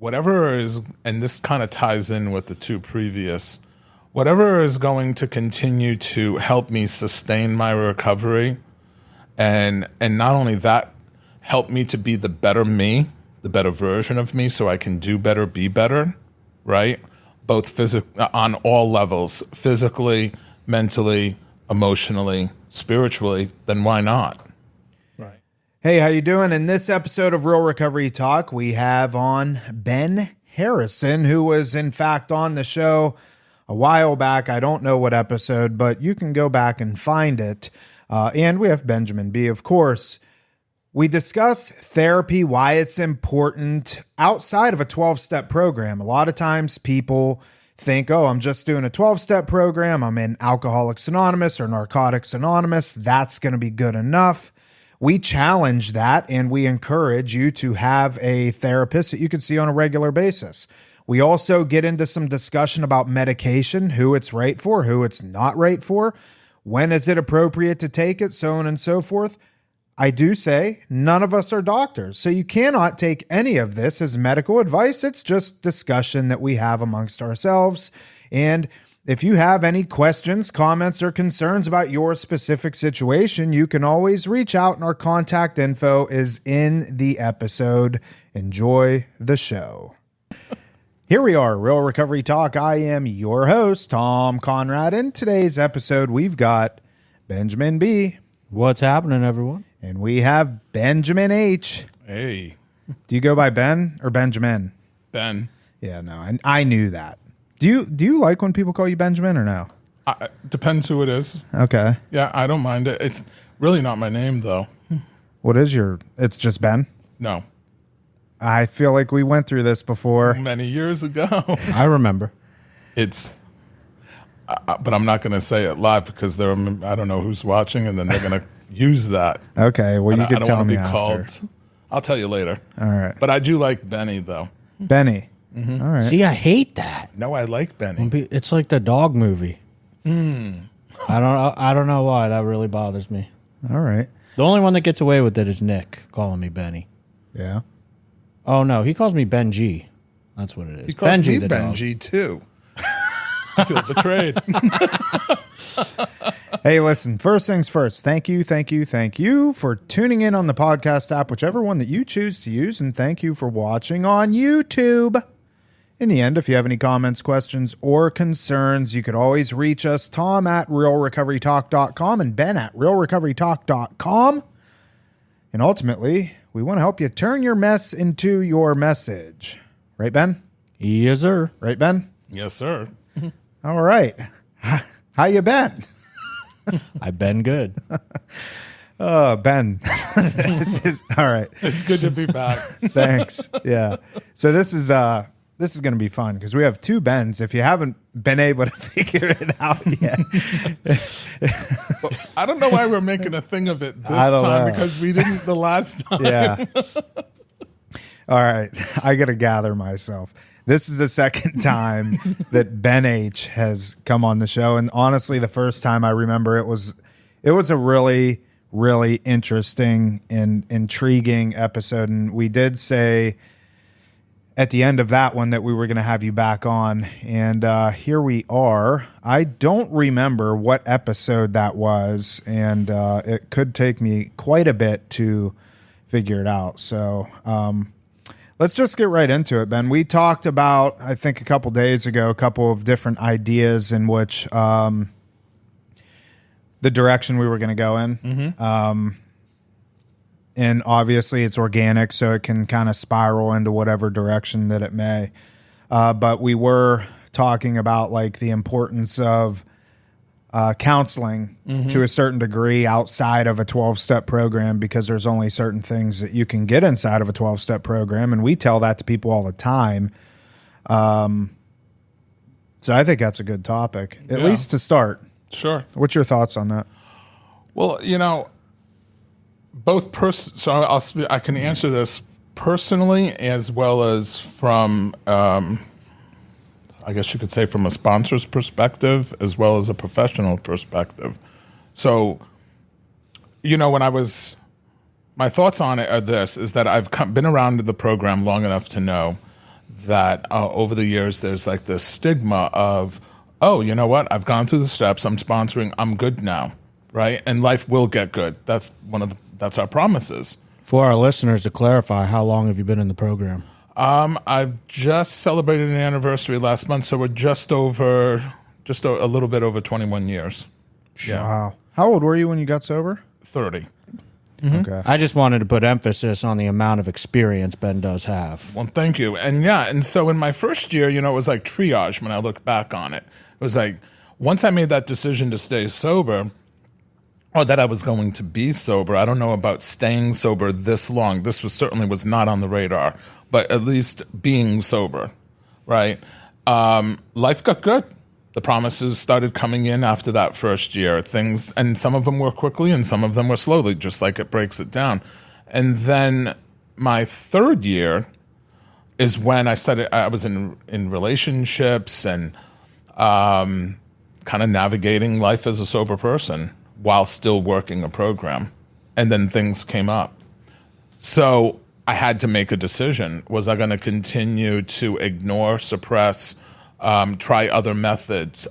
whatever is, and this kind of ties in with the two previous, whatever is going to continue to help me sustain my recovery, and not only that, help me to be the better me, the better version of me, so I can do better, be better, right? Both on all levels, physically, mentally, emotionally, spiritually, then why not? Right. Hey, how you doing? In this episode of Real Recovery Talk, we have on Ben Harrison, who was in fact on the show a while back. I don't know what episode, but you can go back and find it. And we have Benjamin B, of course. We discuss therapy, why it's important outside of a 12-step program. A lot of times people think, oh, I'm just doing a 12-step program. I'm in Alcoholics Anonymous or Narcotics Anonymous. That's going to be good enough. We challenge that, and we encourage you to have a therapist that you can see on a regular basis. We also get into some discussion about medication, who it's right for, who it's not right for, when is it appropriate to take it, so on and so forth. I do say none of us are doctors, so you cannot take any of this as medical advice. It's just discussion that we have amongst ourselves. And if you have any questions, comments, or concerns about your specific situation, you can always reach out, and our contact info is in the episode. Enjoy the show. Here we are, Real Recovery Talk. I am your host, Tom Conrad. In today's episode, we've got Benjamin B. What's happening, everyone? And we have Benjamin H. Hey. Do you go by Ben or Benjamin? Ben. Yeah, no, I knew that. Do you like when people call you Benjamin or no? Depends who it is. Okay. Yeah, I don't mind it. It's really not my name, though. What is it's just Ben? No. I feel like we went through this before. Many years ago. I remember. It's, but I'm not going to say it live because I don't know who's watching, and then they're going to use that. Okay, well, you can tell me after. I'll tell you later. All right. But I do like Benny, though. Benny. Mm-hmm. All right. See, I hate that. No, I like Benny. It's like the dog movie. I don't know why. That really bothers me. All right. The only one that gets away with it is Nick calling me Benny. Yeah. Oh, no. He calls me Benji. That's what it is. He calls Benji, me the Benji, dog. too. I feel betrayed. Hey, listen, first things first, thank you for tuning in on the podcast app, whichever one that you choose to use, and thank you for watching on YouTube. In the end, if you have any comments, questions, or concerns, you could always reach us, Tom at realrecoverytalk.com and Ben at realrecoverytalk.com. And ultimately, we want to help you turn your mess into your message. Right, Ben? Yes, sir. Right, Ben? Yes, sir. All right. How you been? I've been good. Ben. All right. It's good to be back. Thanks. Yeah. So this is going to be fun because we have two Bens. If you haven't been able to figure it out yet. I don't know why we're making a thing of it this time because we didn't the last time. Yeah. All right. I got to gather myself. This is the second time that Ben H has come on the show. And honestly, the first time I remember it was a really, really interesting and intriguing episode. And we did say at the end of that one that we were going to have you back on. And here we are. I don't remember what episode that was. And it could take me quite a bit to figure it out. So, let's just get right into it, Ben. We talked about, I think a couple days ago, a couple of different ideas in which the direction we were going to go in. Mm-hmm. And obviously it's organic, so it can kind of spiral into whatever direction that it may. But we were talking about like the importance of counseling to a certain degree outside of a 12-step program because there's only certain things that you can get inside of a 12-step program, and we tell that to people all the time. So I think that's a good topic, at least to start. Sure. What's your thoughts on that? Well, so I can answer this personally as well as from I guess you could say from a sponsor's perspective as well as a professional perspective. So, my thoughts on it are this, is that I've been around the program long enough to know that over the years there's like this stigma of, oh, you know what? I've gone through the steps. I'm sponsoring. I'm good now, right? And life will get good. That's that's our promises. For our listeners, to clarify, how long have you been in the program? I've just celebrated an anniversary last month, so we're just a little bit over 21 years. Yeah, Wow. How old were you when you got sober? 30. Okay. I just wanted to put emphasis on the amount of experience Ben does have. Well, thank you. And so in my first year, it was like triage when I look back on it. It was like, once I made that decision to stay sober, or that I was going to be sober, I don't know about staying sober this long. This certainly was not on the radar, but at least being sober, right? Life got good. The promises started coming in after that first year. Things, and some of them were quickly and some of them were slowly, just like it breaks it down. And then my third year is when I was in relationships and kind of navigating life as a sober person while still working a program. And then things came up. So I had to make a decision. Was I going to continue to ignore, suppress, try other methods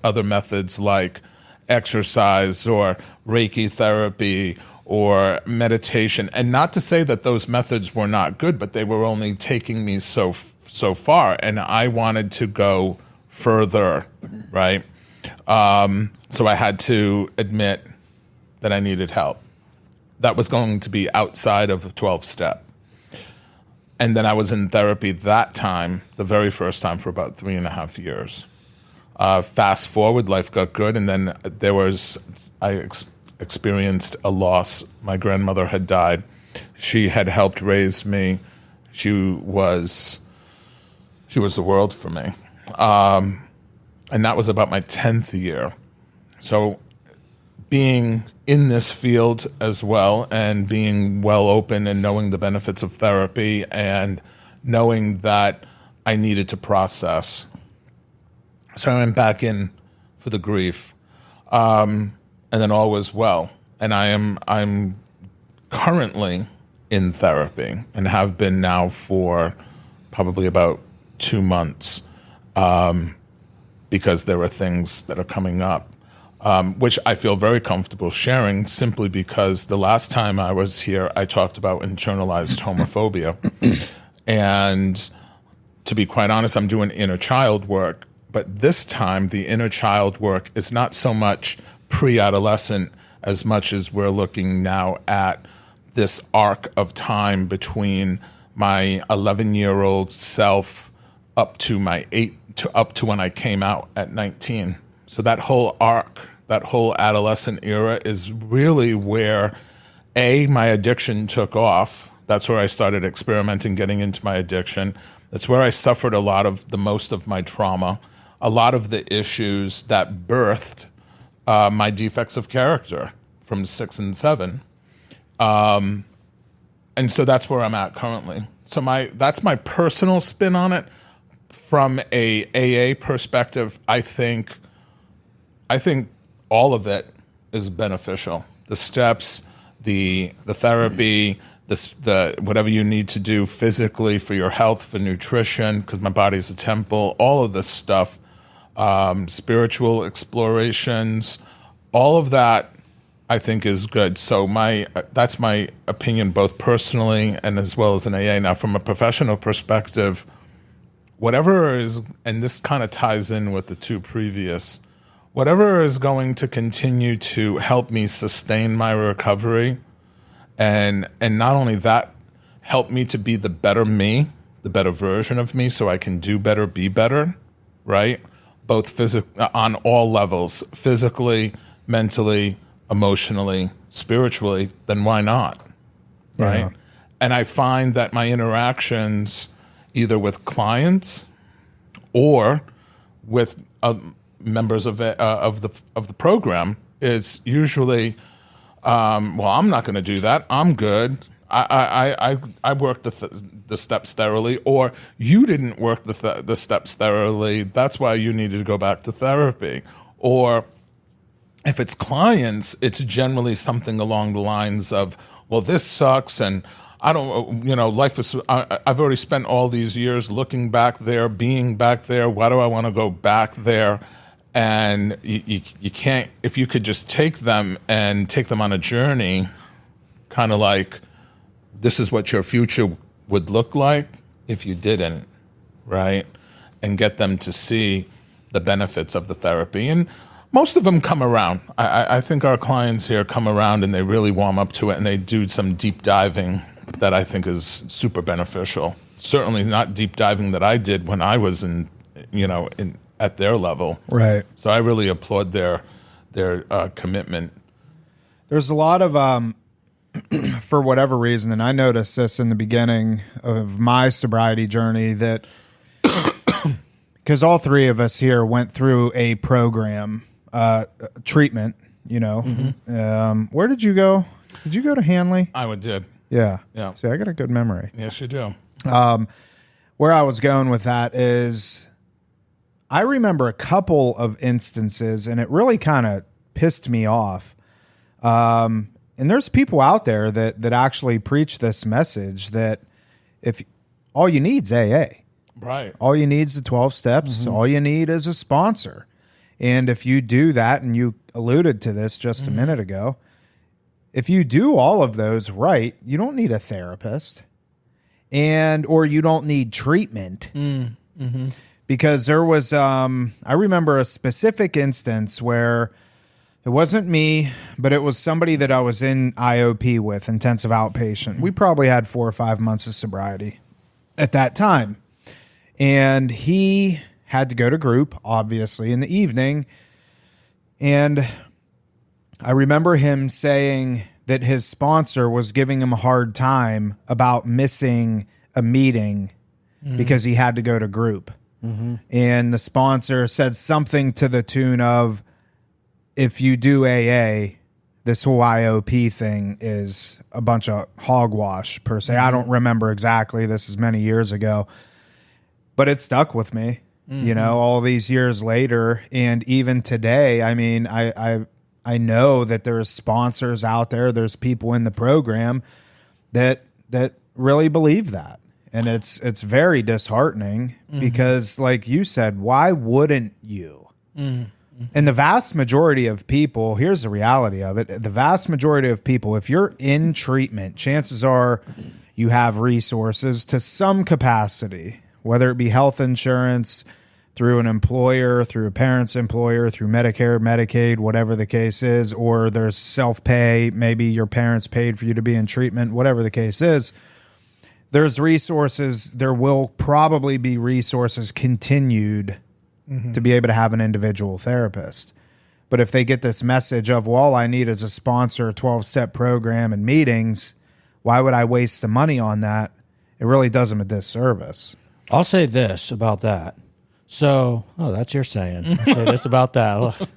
like exercise or Reiki therapy or meditation? And not to say that those methods were not good, but they were only taking me so far, and I wanted to go further, right? So I had to admit that I needed help. That was going to be outside of a 12-step. And then I was in therapy that time, the very first time, for about 3.5 years. Fast forward, life got good, and then I experienced a loss. My grandmother had died. She had helped raise me. She was the world for me. And that was about my 10th year. So being in this field as well, and being well open and knowing the benefits of therapy and knowing that I needed to process. So I went back in for the grief, and then all was well. And I'm currently in therapy and have been now for probably about 2 months, because there are things that are coming up, which I feel very comfortable sharing, simply because the last time I was here, I talked about internalized homophobia. And to be quite honest, I'm doing inner child work. But this time, the inner child work is not so much pre-adolescent as much as we're looking now at this arc of time between my 11-year-old self up to when I came out at 19. So that whole arc, that whole adolescent era, is really where my addiction took off. That's where I started experimenting, getting into my addiction. That's where I suffered most of my trauma, a lot of the issues that birthed my defects of character from 6 and 7. And so that's where I'm at currently. So that's my personal spin on it. From a AA perspective, I think all of it is beneficial. The steps, the therapy, the whatever you need to do physically for your health, for nutrition, because my body's a temple, all of this stuff, spiritual explorations, all of that I think is good. So that's my opinion, both personally and as well as in AA. Now, from a professional perspective, whatever is, and this kind of ties in with the two previous, whatever is going to continue to help me sustain my recovery, and not only that, help me to be the better me, the better version of me, so I can do better, be better, right? Both on all levels, physically, mentally, emotionally, spiritually, then why not, right? Yeah. And I find that my interactions, either with clients or with members of the program, is usually, well, I'm not going to do that. I'm good. I worked the steps thoroughly, or you didn't work the steps thoroughly. That's why you needed to go back to therapy. Or if it's clients, it's generally something along the lines of, well, this sucks, and I don't, life is, I've already spent all these years looking back there, being back there. Why do I want to go back there? And you can't, if you could just take them on a journey, kind of like, this is what your future would look like if you didn't, right? And get them to see the benefits of the therapy. And most of them come around. I think our clients here come around and they really warm up to it, and they do some deep diving that I think is super beneficial. Certainly not deep diving that I did when I was at their level. Right. So I really applaud their commitment. There's a lot of, for whatever reason, and I noticed this in the beginning of my sobriety journey, that because all three of us here went through a program, treatment, Where did you go? Did you go to Hanley? I did. Yeah. Yeah. See, I got a good memory. Yes, you do. Where I was going with that is I remember a couple of instances, and it really kind of pissed me off. And there's people out there that actually preach this message that if all you need is AA. Right. All you need is the 12 steps. Mm-hmm. All you need is a sponsor. And if you do that, and you alluded to this just a minute ago, if you do all of those right, you don't need a therapist or you don't need treatment. Mm-hmm. Because there was, I remember a specific instance where it wasn't me, but it was somebody that I was in IOP with, intensive outpatient. We probably had 4 or 5 months of sobriety at that time. And he had to go to group, obviously, in the evening. And I remember him saying that his sponsor was giving him a hard time about missing a meeting because he had to go to group. Mm-hmm. And the sponsor said something to the tune of, if you do AA, this whole IOP thing is a bunch of hogwash, per se. I don't remember exactly. This is many years ago. But it stuck with me, all these years later. And even today, I mean, I know that there's sponsors out there, there's people in the program that really believe that. And it's very disheartening because, like you said, why wouldn't you? And the vast majority of people, here's the reality of it. The vast majority of people, if you're in treatment, chances are you have resources to some capacity, whether it be health insurance, through an employer, through a parent's employer, through Medicare, Medicaid, whatever the case is, or there's self-pay, maybe your parents paid for you to be in treatment, whatever the case is, there's resources, there will probably be resources continued to be able to have an individual therapist. But if they get this message of, well, all I need is a sponsor, a 12-step program, and meetings, why would I waste the money on that? It really does them a disservice. I'll say this about that. So, that's your saying. I'll say this about that.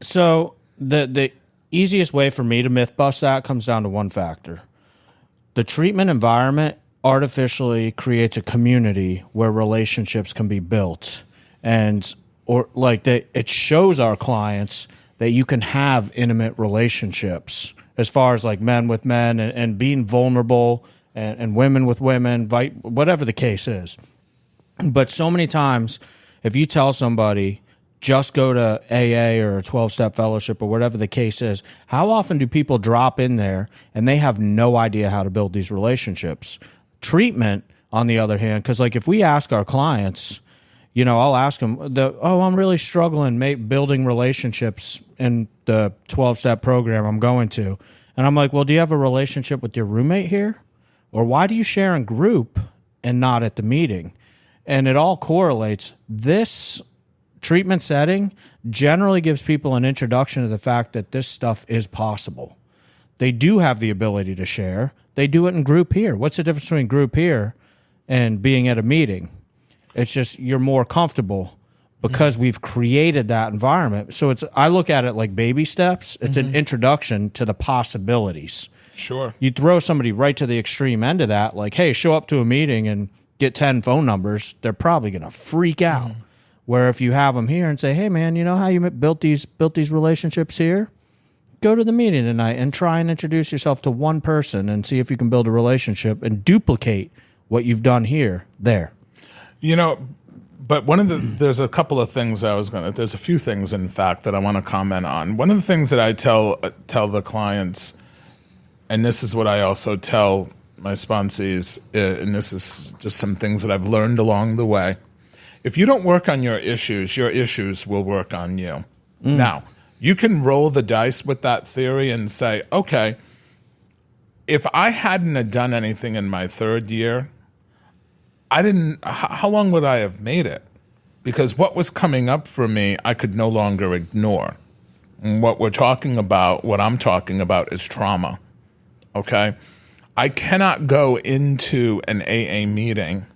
So, the easiest way for me to myth bust that comes down to one factor. The treatment environment artificially creates a community where relationships can be built. It shows our clients that you can have intimate relationships as far as like men with men and being vulnerable and women with women, whatever the case is. But so many times, if you tell somebody, just go to AA or a 12-step fellowship or whatever the case is, how often do people drop in there and they have no idea how to build these relationships? Treatment, on the other hand, because like if we ask our clients, I'll ask them, I'm really struggling building relationships in the 12-step program I'm going to. And I'm like, well, do you have a relationship with your roommate here? Or why do you share in group and not at the meeting? And it all correlates. This treatment setting generally gives people an introduction to the fact that this stuff is possible. They do have the ability to share. They do it in group here. What's the difference between group here and being at a meeting? It's just you're more comfortable because we've created that environment. So I look at it like baby steps. It's an introduction to the possibilities. Sure. You throw somebody right to the extreme end of that, like, hey, show up to a meeting and get 10 phone numbers, they're probably going to freak out. Where if you have them here and say, hey, man, you know how you built these relationships here? go to the meeting tonight and try and introduce yourself to one person and see if you can build a relationship and duplicate what you've done here there. You know, but there's a couple of things there's a few things, in fact, that I want to comment on. One of the things that I tell the clients, and this is what I also tell my sponsees, and this is just some things that I've learned along the way. If you don't work on your issues will work on you. Now, you can roll the dice with that theory and say, okay, if I hadn't have done anything in my third year, how long would I have made it? Because what was coming up for me, I could no longer ignore. And what I'm talking about is trauma, okay? I cannot go into an AA meeting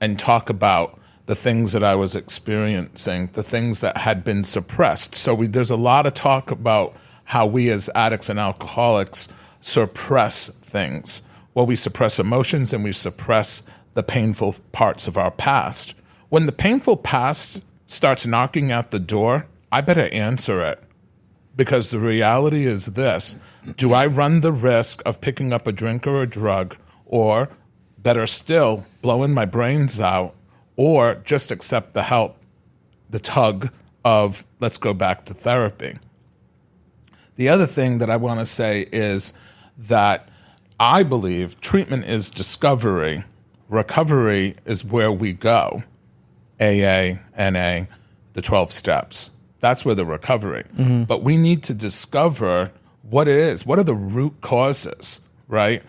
and talk about the things that I was experiencing, the things that had been suppressed. So there's a lot of talk about how we as addicts and alcoholics suppress things. Well, we suppress emotions and we suppress the painful parts of our past. When the painful past starts knocking at the door, I better answer it. Because the reality is this: do I run the risk of picking up a drink or a drug, or better still, blowing my brains out, or just accept the help, the tug of let's go back to therapy? The other thing that I want to say is that I believe treatment is discovery. Recovery is where we go. AA, NA, the 12 steps. That's where the recovery. But we need to discover what it is. What are the root causes, right?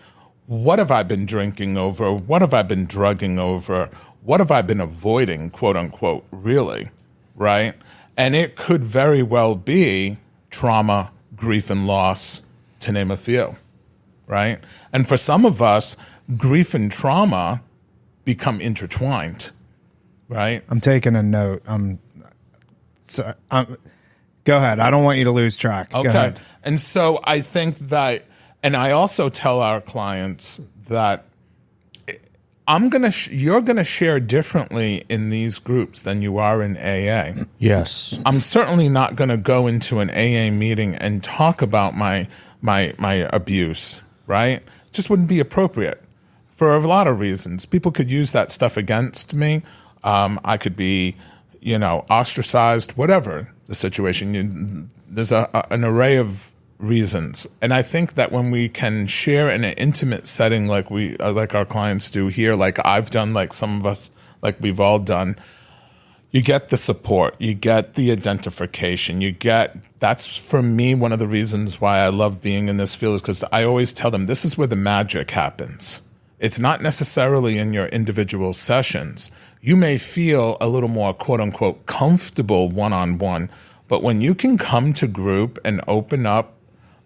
What have I been drinking over? What have I been drugging over? What have I been avoiding, quote unquote, really, right? And it could very well be trauma, grief, and loss, to name a few, right? And for some of us, grief and trauma become intertwined, right? I'm taking a note. Go ahead. I don't want you to lose track. Go Okay. ahead. And so I think that, and I also tell our clients that you're gonna share differently in these groups than you are in AA. Yes. I'm certainly not gonna go into an AA meeting and talk about my abuse, right? Just wouldn't be appropriate for a lot of reasons. People could use that stuff against me. I could be, ostracized, whatever the situation. There's an array of reasons. And I think that when we can share in an intimate setting like like our clients do here, like I've done, like some of us, like we've all done, you get the support, you get the identification, that's for me one of the reasons why I love being in this field, is because I always tell them this is where the magic happens. It's not necessarily in your individual sessions. You may feel a little more, quote unquote, comfortable one-on-one, but when you can come to group and open up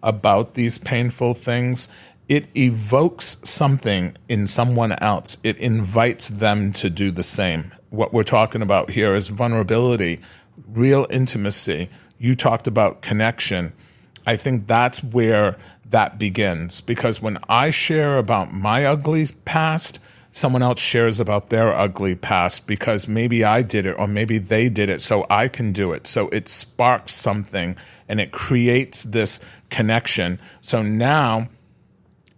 about these painful things, it evokes something in someone else. It invites them to do the same. What we're talking about here is vulnerability, real intimacy. You talked about connection. I think that's where that begins, because when I share about my ugly past, someone else shares about their ugly past, because maybe I did it or maybe they did it, so I can do it. So it sparks something and it creates this connection. So now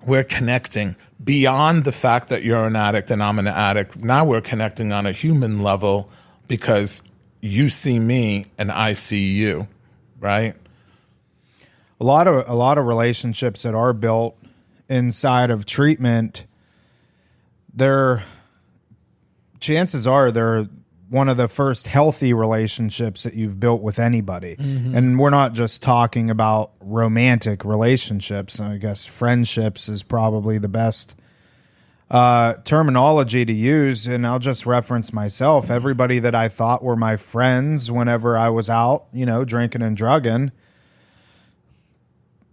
we're connecting beyond the fact that you're an addict and I'm an addict. Now we're connecting on a human level because you see me and I see you, right? A lot of relationships that are built inside of treatment, chances are they're one of the first healthy relationships that you've built with anybody. And we're not just talking about romantic relationships. I guess friendships is probably the best terminology to use. And I'll just reference myself. Everybody that I thought were my friends whenever I was out, drinking and drugging,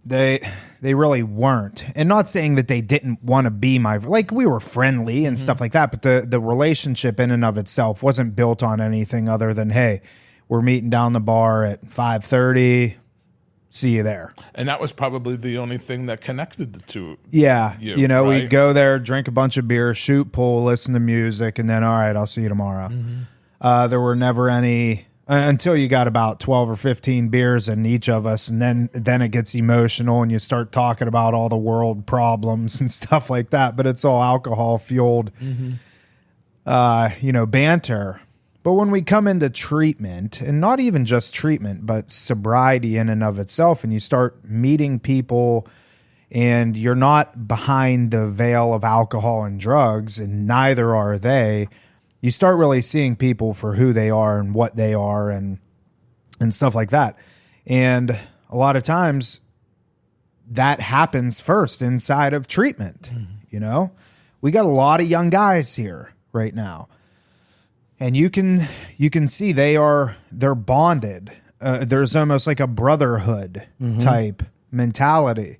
they really weren't. And not saying that they didn't want to be we were friendly and stuff like that, but the relationship in and of itself wasn't built on anything other than, hey, we're meeting down the bar at 5:30, see you there. And that was probably the only thing that connected the two. Yeah. Right? We'd go there, drink a bunch of beer, shoot pool, listen to music, and then, all right, I'll see you tomorrow. There were never any until you got about 12 or 15 beers in each of us, and then it gets emotional and you start talking about all the world problems and stuff like that. But it's all alcohol fueled, banter. But when we come into treatment, and not even just treatment, but sobriety in and of itself, and you start meeting people and you're not behind the veil of alcohol and drugs, and neither are they, you start really seeing people for who they are and what they are and stuff like that. And a lot of times that happens first inside of treatment. We got a lot of young guys here right now, and you can see they're bonded. There's almost like a brotherhood type mentality.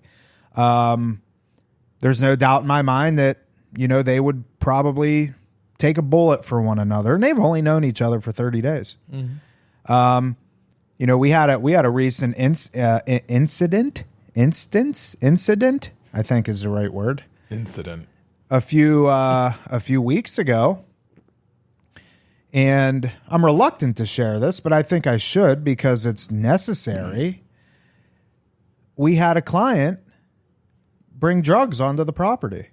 There's no doubt in my mind that, they would probably take a bullet for one another, and they've only known each other for 30 days. We had a recent incident, I think is the right word. Incident. A few weeks ago. And I'm reluctant to share this, but I think I should because it's necessary. We had a client bring drugs onto the property.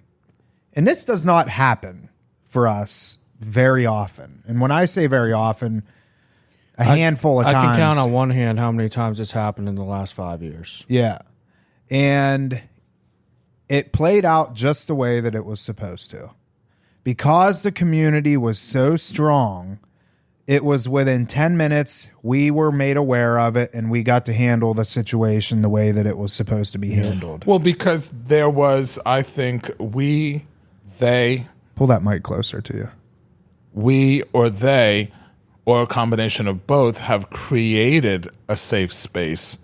And this does not happen for us very often. And when I say very often, a handful of times. I can count on one hand how many times it's happened in the last 5 years. Yeah. And it played out just the way that it was supposed to. Because the community was so strong, it was within 10 minutes, we were made aware of it, and we got to handle the situation the way that it was supposed to be handled. Well, because there was, I think, they... Pull that mic closer to you. We or they, or a combination of both, have created a safe space,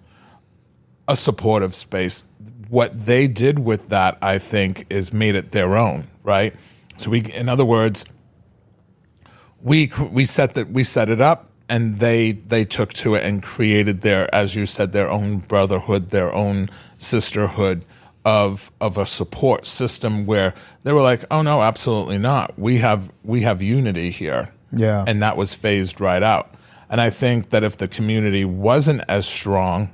a supportive space. What they did with that, I think, is made it their own, right? So in other words, we set it up, and they took to it and created their, as you said, their own brotherhood, their own sisterhood of a support system where they were like, oh no, absolutely not. We have unity here. Yeah. And that was phased right out. And I think that if the community wasn't as strong,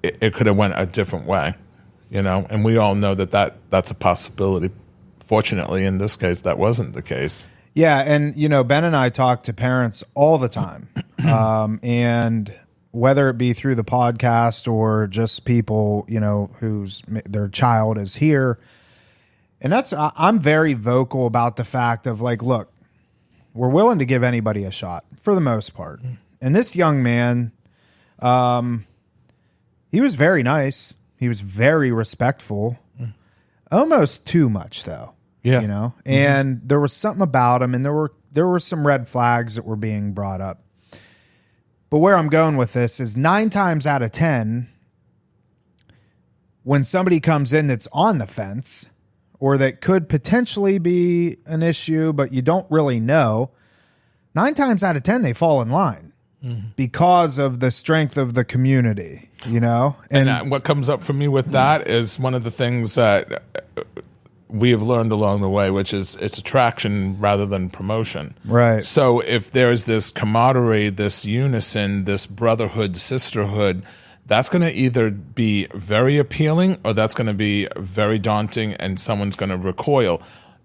it could have went a different way, and we all know that's a possibility. Fortunately, in this case, that wasn't the case. Yeah, and Ben and I talk to parents all the time, and whether it be through the podcast or just people whose their child is here, and I'm very vocal about the fact of like, look, we're willing to give anybody a shot for the most part, and this young man, he was very nice, he was very respectful, almost too much though. Yeah. And there was something about him, and there were some red flags that were being brought up. But where I'm going with this is 9 times out of 10, when somebody comes in that's on the fence or that could potentially be an issue, but you don't really know, 9 times out of 10, they fall in line because of the strength of the community, And what comes up for me with that is one of the things that we have learned along the way, which is it's attraction rather than promotion. Right. So if there's this camaraderie, this unison, this brotherhood, sisterhood, that's going to either be very appealing or that's going to be very daunting and someone's going to recoil.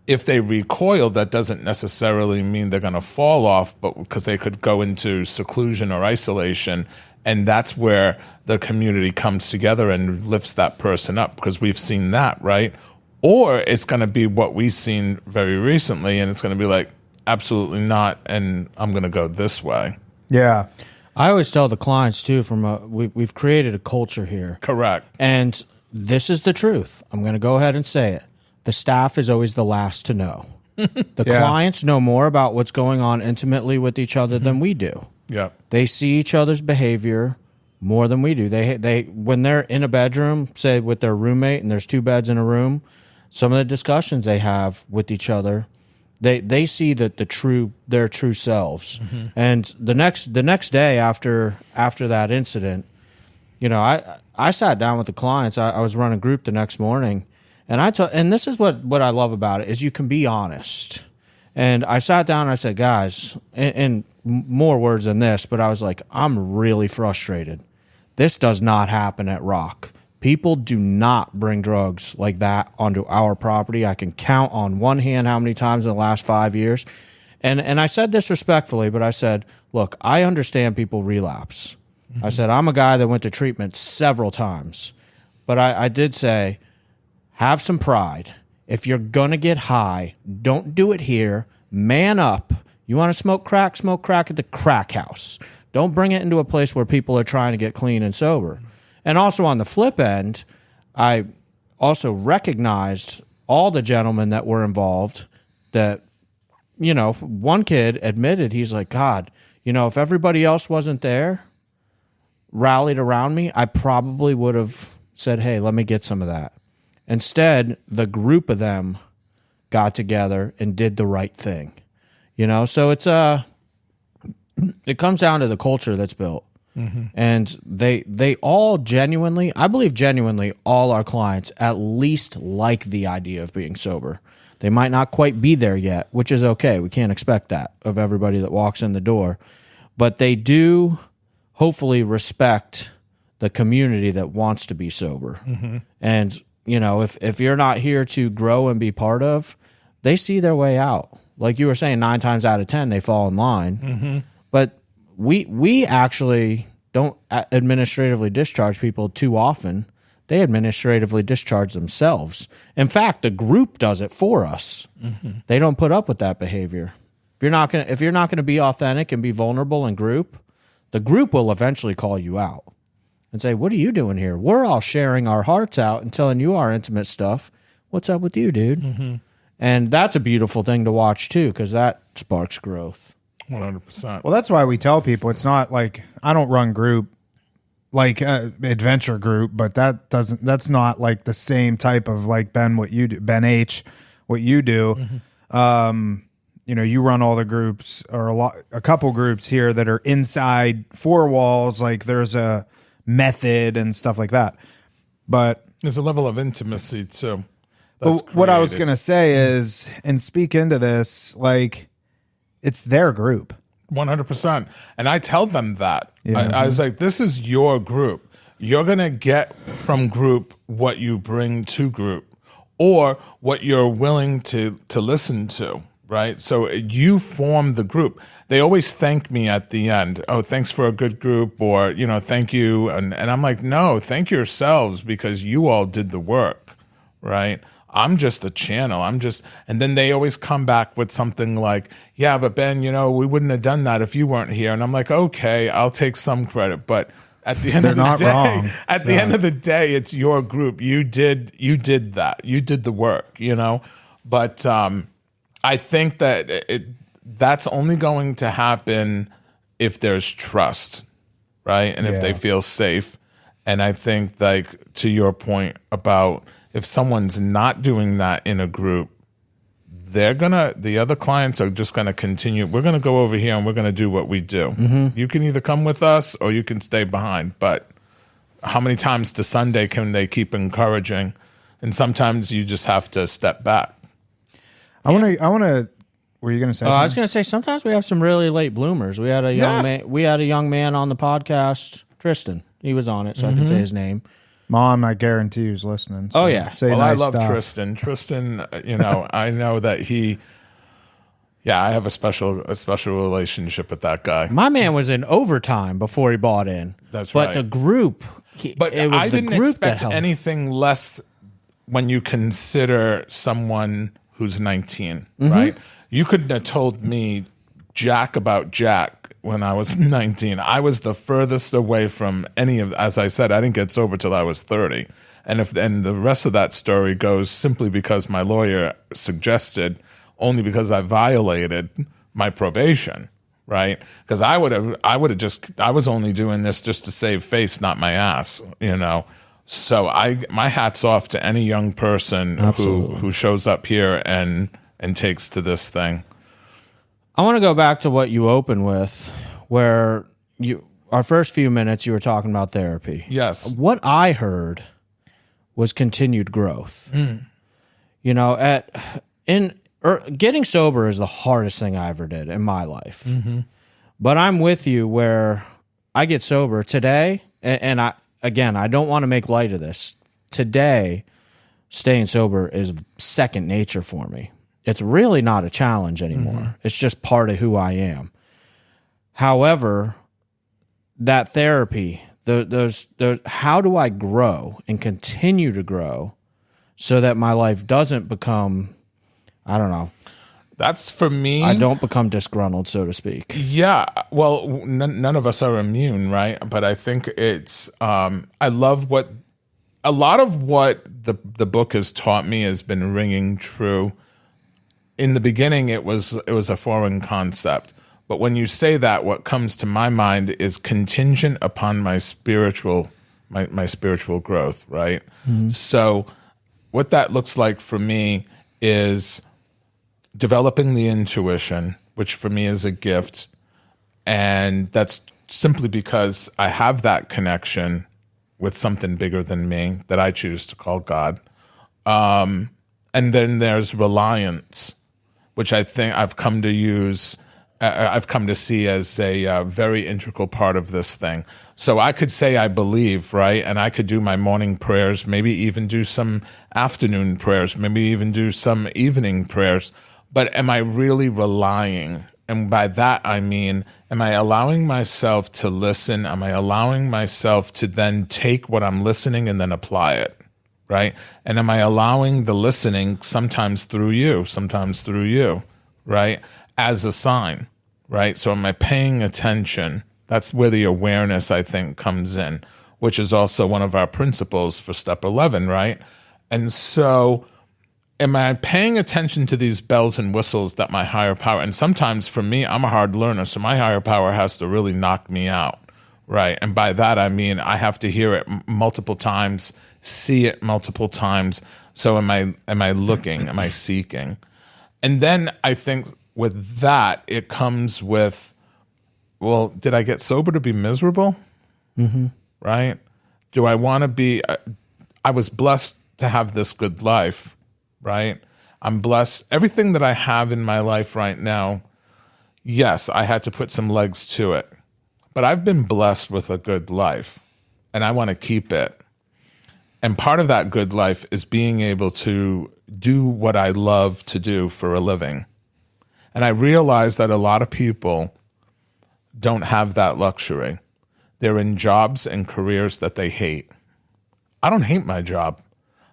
If they recoil, that doesn't necessarily mean they're going to fall off, but because they could go into seclusion or isolation. And that's where the community comes together and lifts that person up, because we've seen that, right? Or it's going to be what we've seen very recently, and it's going to be like, absolutely not, and I'm going to go this way. Yeah. I always tell the clients, too, we've created a culture here. Correct. And this is the truth. I'm going to go ahead and say it. The staff is always the last to know. The clients know more about what's going on intimately with each other than we do. Yeah. They see each other's behavior more than we do. They when they're in a bedroom, say with their roommate, and there's 2 beds in a room, some of the discussions they have with each other, they see their true selves. And the next day after that incident, I sat down with the clients. I was running a group the next morning, and and this is what I love about it is you can be honest. And I sat down and I said, guys, and more words than this, but I was like, I'm really frustrated. This does not happen at Rock. People do not bring drugs like that onto our property. I can count on one hand how many times in the last 5 years. And I said this respectfully, but I said, look, I understand people relapse. I said, I'm a guy that went to treatment several times. But I did say, have some pride. If you're going to get high, don't do it here. Man up. You want to smoke crack at the crack house. Don't bring it into a place where people are trying to get clean and sober. And also on the flip end, I also recognized all the gentlemen that were involved that, you know, one kid admitted, he's like, God, you know, if everybody else wasn't there, rallied around me, I probably would have said, hey, let me get some of that. Instead, the group of them got together and did the right thing. You know, so it comes down to the culture that's built. And they all genuinely, I believe genuinely, all our clients at least like the idea of being sober. They might not quite be there yet, which is okay. We can't expect that of everybody that walks in the door. But they do hopefully respect the community that wants to be sober. And, you know, if you're not here to grow and be part of, they see their way out. Like you were saying, 9 times out of 10, they fall in line. But we actually don't administratively discharge people too often. They administratively discharge themselves. In fact, the group does it for us. They don't put up with that behavior. If you're not gonna be authentic and be vulnerable in group, the group will eventually call you out and say, what are you doing here? We're all sharing our hearts out and telling you our intimate stuff. What's up with you, dude? And that's a beautiful thing to watch too, because that sparks growth. 100%. Well, that's why we tell people it's not like I don't run group like adventure group, but that's not like the same type of like what you do, Ben H, what you do. You know, you run all the groups or a couple groups here that are inside 4 walls. Like there's a method and stuff like that. But there's a level of intimacy too. But what I was going to say is, and speak into this, like it's their group. 100%. And I tell them that. I was like, this is your group. You're going to get from group what you bring to group or what you're willing to listen to, right? So you form the group. They always thank me at the end. Oh, thanks for a good group, or, you know, thank you. And I'm like, no, thank yourselves because you all did the work, right? I'm just a channel. And then they always come back with something like, yeah, but Ben, you know, we wouldn't have done that if you weren't here. And I'm like, okay, I'll take some credit. But at the end of the day, end of the day, it's your group. You did that. You did the work, you know? But I think that that's only going to happen if there's trust, right? And if they feel safe. And I think, like, to your point about, if someone's not doing that in a group, the other clients are just gonna continue. We're gonna go over here and we're gonna do what we do. You can either come with us or you can stay behind. But how many times to Sunday can they keep encouraging? And sometimes you just have to step back. I want to. Were you gonna say? I was gonna say sometimes we have some really late bloomers. We had a young man. We had a young man on the podcast, Tristan. He was on it, so I can say his name. Mom, I guarantee who's listening. So well, I love Tristan. Tristan, you know, I know that I have a special relationship with that guy. My man was in overtime before he bought in. That's right. But the group, I didn't expect anything less when you consider someone who's 19, right? You couldn't have told me Jack about Jack when I was 19. I was the furthest away from any of, as I said, I didn't get sober till I was 30. And the rest of that story goes simply because my lawyer suggested, only because I violated my probation, right? Because I would have I was only doing this just to save face, not my ass, you know? So my hat's off to any young person who shows up here and takes to this thing. I want to go back to what you opened with, where our first few minutes you were talking about therapy. Yes. What I heard was continued growth. You know, getting sober is the hardest thing I ever did in my life. But I'm with you where I get sober today, and I don't want to make light of this. Today, staying sober is second nature for me. It's really not a challenge anymore. It's just part of who I am. However, that therapy, those how do I grow and continue to grow so that my life doesn't become, I don't know. That's for me. I don't become disgruntled, so to speak. Yeah. Well, none of us are immune, right? But I think it's, I love what, a lot of what the book has taught me has been ringing true. In the beginning, it was a foreign concept. But when you say that, what comes to my mind is contingent upon my spiritual growth, right? So what that looks like for me is developing the intuition, which for me is a gift. And that's simply because I have that connection with something bigger than me that I choose to call God. And then there's reliance, which I think I've come to see as a very integral part of this thing. So I could say I believe, right? And I could do my morning prayers, maybe even do some afternoon prayers, maybe even do some evening prayers. But am I really relying? And by that, I mean, am I allowing myself to listen? Am I allowing myself to then take what I'm listening and then apply it, right? And am I allowing the listening sometimes through you, right? As a sign, right? So am I paying attention? That's where the awareness, I think, comes in, which is also one of our principles for step 11, right? And so am I paying attention to these bells and whistles that my higher power, and sometimes for me, I'm a hard learner, so my higher power has to really knock me out, right? And by that, I mean, I have to hear it multiple times, see it multiple times. So am I looking? Am I seeking? And then I think with that, it comes with, well, did I get sober to be miserable? Right? Do I want to be, I was blessed to have this good life, right? I'm blessed. Everything that I have in my life right now, yes, I had to put some legs to it, but I've been blessed with a good life and I want to keep it. And part of that good life is being able to do what I love to do for a living. And I realize that a lot of people don't have that luxury. They're in jobs and careers that they hate. I don't hate my job.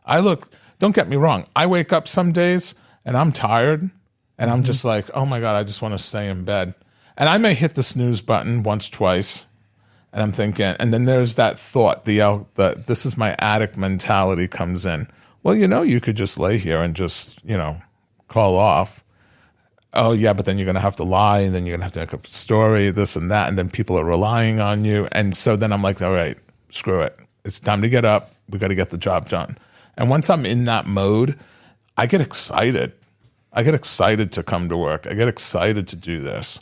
Don't get me wrong. I wake up some days and I'm tired and I'm just like, oh my God, I just want to stay in bed. And I may hit the snooze button once, twice. And I'm thinking, and then there's that thought, the this is my addict mentality comes in. Well, you could just lay here and just, call off. Oh yeah, but then you're going to have to lie and then you're going to have to make up a story, this and that. And then people are relying on you. And so then I'm like, all right, screw it. It's time to get up. We got to get the job done. And once I'm in that mode, I get excited. I get excited to come to work. I get excited to do this.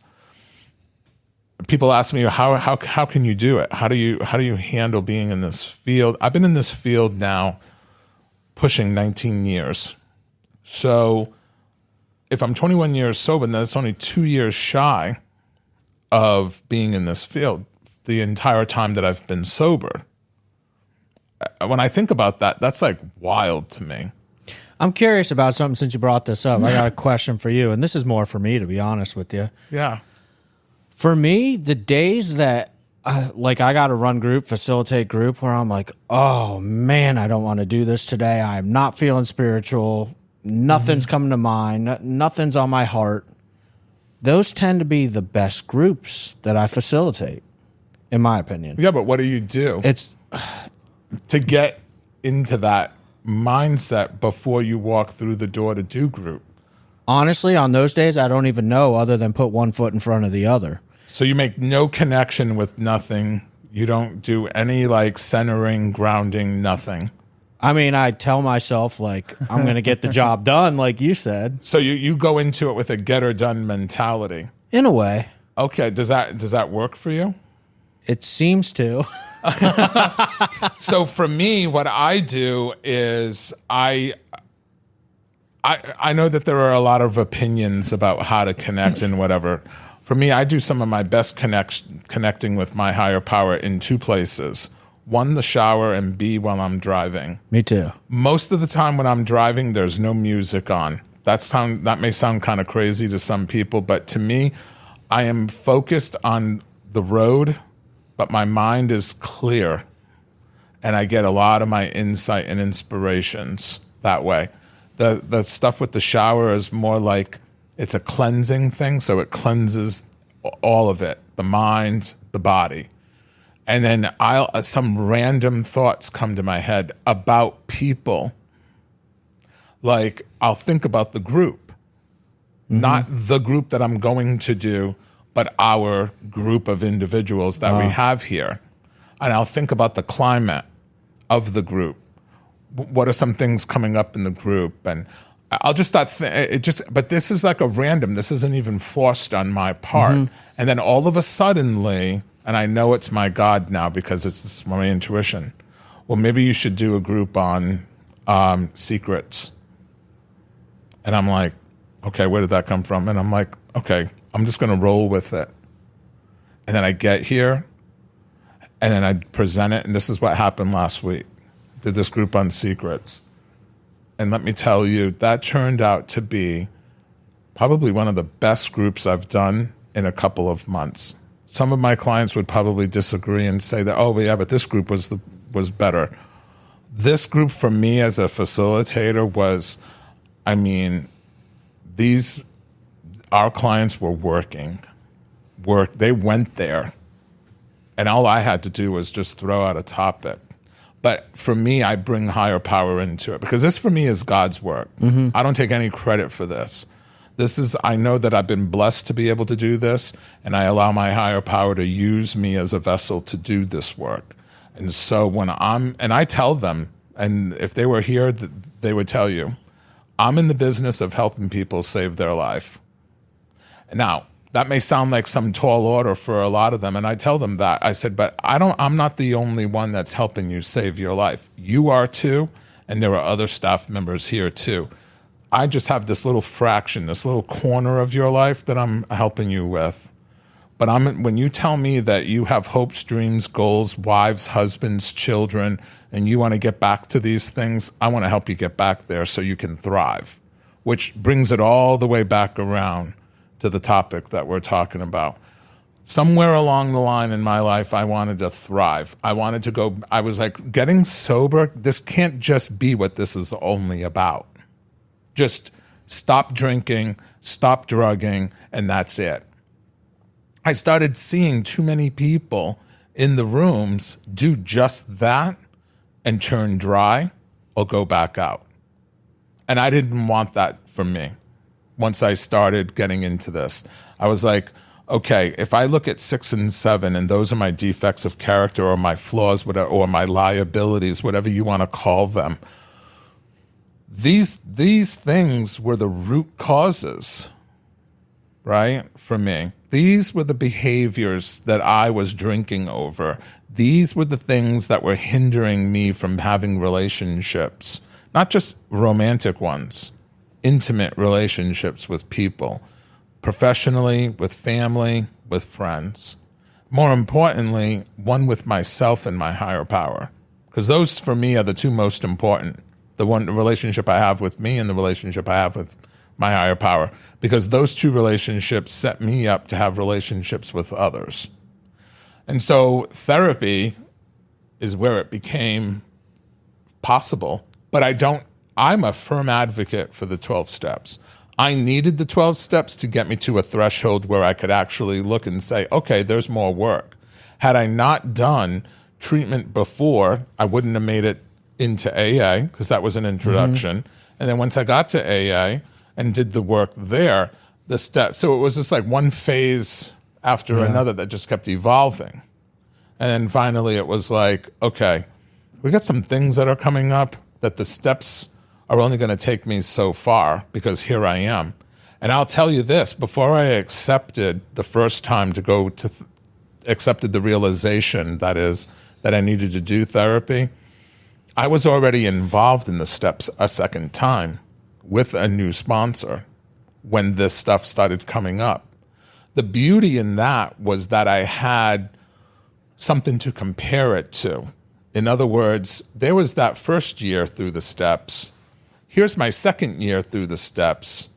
People ask me, how can you do it? How do you handle being in this field? I've been in this field now pushing 19 years. So if I'm 21 years sober, then it's only 2 years shy of being in this field the entire time that I've been sober. When I think about that, that's like wild to me. I'm curious about something since you brought this up. I got a question for you, and this is more for me, to be honest with you. Yeah. For me, the days that I got to run group, facilitate group, where I'm like, oh man, I don't want to do this today. I'm not feeling spiritual. Nothing's coming to mind. Nothing's on my heart. Those tend to be the best groups that I facilitate, in my opinion. Yeah, but what do you do? It's to get into that mindset before you walk through the door to do group. Honestly, on those days, I don't even know other than put one foot in front of the other. So you make no connection with nothing. You don't do any centering, grounding, nothing. I mean, I tell myself I'm going to get the job done, like you said. So you go into it with a get her done mentality. In a way. Okay, does that work for you? It seems to. So for me, what I do is I know that there are a lot of opinions about how to connect and whatever. For me, I do some of my best connecting with my higher power in two places. One, the shower, and B, while I'm driving. Me too. Most of the time when I'm driving, there's no music on. That may sound kind of crazy to some people, but to me, I am focused on the road, but my mind is clear. And I get a lot of my insight and inspirations that way. The stuff with the shower is more like it's a cleansing thing, so it cleanses all of it, the mind, the body. And then some random thoughts come to my head about people. Like I'll think about the group, not the group that I'm going to do, but our group of individuals that we have here. And I'll think about the climate of the group. What are some things coming up in the group? And I'll just start, but this is like a random, this isn't even forced on my part. And then all of a suddenly, and I know it's my God now because it's my intuition. Well, maybe you should do a group on secrets. And I'm like, okay, where did that come from? And I'm like, okay, I'm just going to roll with it. And then I get here and then I present it. And this is what happened last week. Did this group on secrets. And let me tell you, that turned out to be probably one of the best groups I've done in a couple of months. Some of my clients would probably disagree and say that, oh, yeah, but this group was better. This group for me as a facilitator was, I mean, our clients were working. They went there. And all I had to do was just throw out a topic. But for me, I bring higher power into it because this for me is God's work. I don't take any credit for this. I know that I've been blessed to be able to do this, and I allow my higher power to use me as a vessel to do this work. And so and I tell them, and if they were here, they would tell you, I'm in the business of helping people save their life. Now, that may sound like some tall order for a lot of them, and I tell them that. I said, but I'm not the only one that's helping you save your life. You are too, and there are other staff members here too. I just have this little fraction, this little corner of your life that I'm helping you with. But when you tell me that you have hopes, dreams, goals, wives, husbands, children, and you want to get back to these things, I want to help you get back there so you can thrive, which brings it all the way back around to the topic that we're talking about. Somewhere along the line in my life, I wanted to thrive. I was like, getting sober, this can't just be what this is only about. Just stop drinking, stop drugging, and that's it. I started seeing too many people in the rooms do just that and turn dry or go back out. And I didn't want that for me. Once I started getting into this, I was like, okay, if I look at 6 and 7 and those are my defects of character or my flaws, whatever, or my liabilities, whatever you want to call them, these things were the root causes, right, for me. These were the behaviors that I was drinking over. These were the things that were hindering me from having relationships, not just romantic ones, intimate relationships with people, professionally, with family, with friends. More importantly, one with myself and my higher power. Because those, for me, are the two most important. The relationship I have with me and the relationship I have with my higher power. Because those two relationships set me up to have relationships with others. And so therapy is where it became possible. But I'm a firm advocate for the 12 steps. I needed the 12 steps to get me to a threshold where I could actually look and say, okay, there's more work. Had I not done treatment before, I wouldn't have made it into AA because that was an introduction. And then once I got to AA and did the work there, so it was just like one phase after another that just kept evolving. And then finally it was like, okay, we got some things that are coming up that the steps are only going to take me so far because here I am. And I'll tell you this, before I accepted the first time to go to, accepted the realization that I needed to do therapy, I was already involved in the steps a second time with a new sponsor when this stuff started coming up. The beauty in that was that I had something to compare it to. In other words, there was that first year through the steps. Here's my second year through the steps.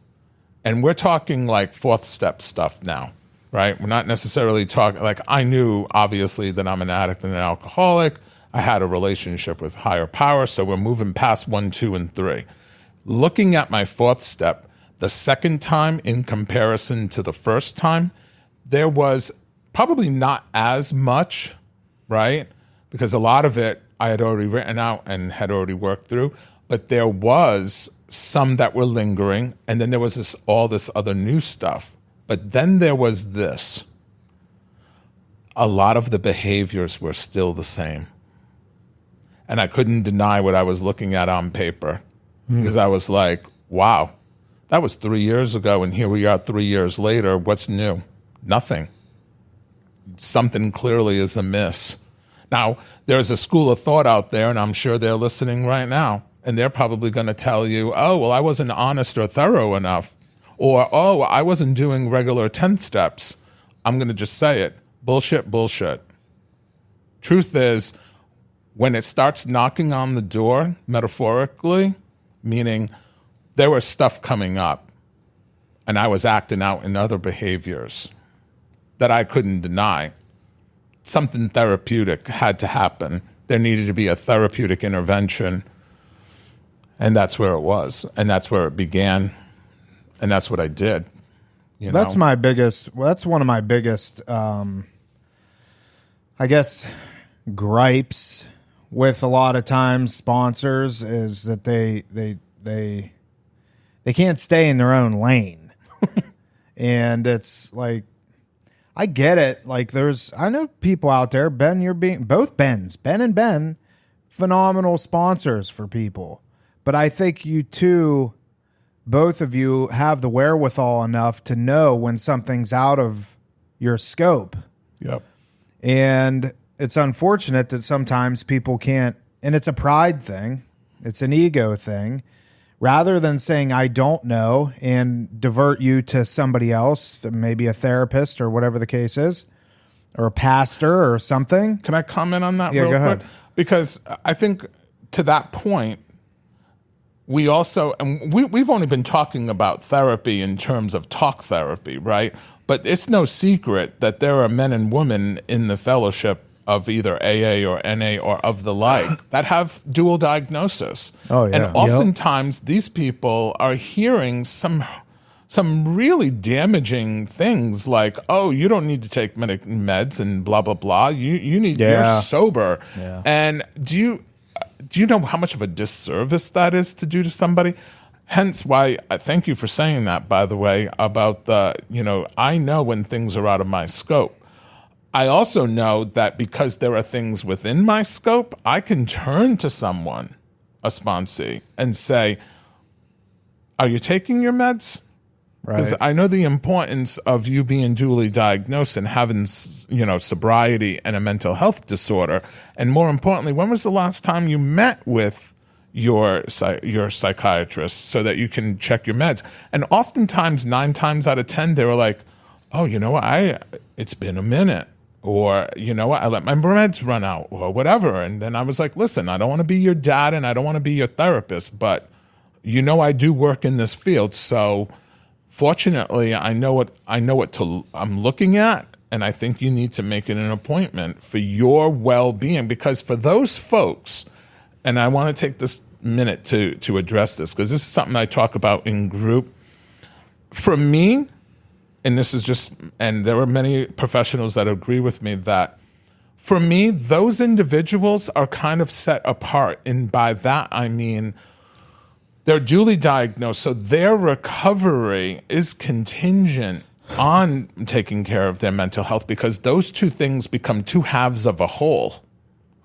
And we're talking like fourth step stuff now, right? We're not necessarily talking, like I knew obviously that I'm an addict and an alcoholic. I had a relationship with higher power. So we're moving past 1, 2, and 3. Looking at my fourth step, the second time in comparison to the first time, there was probably not as much, right? Because a lot of it I had already written out and had already worked through, but there was some that were lingering, and then there was all this other new stuff. But then there was this. A lot of the behaviors were still the same. And I couldn't deny what I was looking at on paper because I was like, wow, that was 3 years ago, and here we are 3 years later. What's new? Nothing. Something clearly is amiss. Now, there's a school of thought out there, and I'm sure they're listening right now, and they're probably going to tell you, oh, well, I wasn't honest or thorough enough, or, oh, I wasn't doing regular 10 steps. I'm going to just say it. Bullshit, bullshit. Truth is, when it starts knocking on the door, metaphorically, meaning there was stuff coming up, and I was acting out in other behaviors that I couldn't deny. Something therapeutic had to happen. There needed to be a therapeutic intervention. And that's where it was. And that's where it began. And that's what I did. That's my biggest, well, that's one of my biggest, I guess, gripes with a lot of times sponsors is that they can't stay in their own lane. And it's like, I get it. Like I know people out there, Ben, both Bens, Ben and Ben, phenomenal sponsors for people. But I think you two, both of you have the wherewithal enough to know when something's out of your scope. Yep. And it's unfortunate that sometimes people can't, and it's a pride thing. It's an ego thing. Rather than saying, I don't know, and divert you to somebody else, maybe a therapist or whatever the case is, or a pastor or something. Can I comment on that real quick? Ahead. Because I think to that point, we also, and we've only been talking about therapy in terms of talk therapy, right? But it's no secret that there are men and women in the fellowship of either AA or NA or of the like that have dual diagnosis. Oh, yeah. And oftentimes these people are hearing some really damaging things like, oh, you don't need to take meds and blah, blah, blah. You're sober. Yeah. And do you know how much of a disservice that is to do to somebody? Hence why I thank you for saying that, by the way, about I know when things are out of my scope. I also know that because there are things within my scope, I can turn to someone, a sponsee, and say, are you taking your meds? Because I know the importance of you being duly diagnosed and having, sobriety and a mental health disorder. And more importantly, when was the last time you met with your psychiatrist so that you can check your meds? And oftentimes, 9 times out of 10, they were like, oh, you know what, it's been a minute. Or, you know what, I let my meds run out or whatever. And then I was like, listen, I don't want to be your dad and I don't want to be your therapist, but I do work in this field. So fortunately, I know what I'm looking at. And I think you need to make it an appointment for your well-being, because for those folks, and I want to take this minute to address this, because this is something I talk about in group. For me, and this is just, and there are many professionals that agree with me that for me, those individuals are kind of set apart. And by that, I mean, they're duly diagnosed. So their recovery is contingent on taking care of their mental health, because those two things become two halves of a whole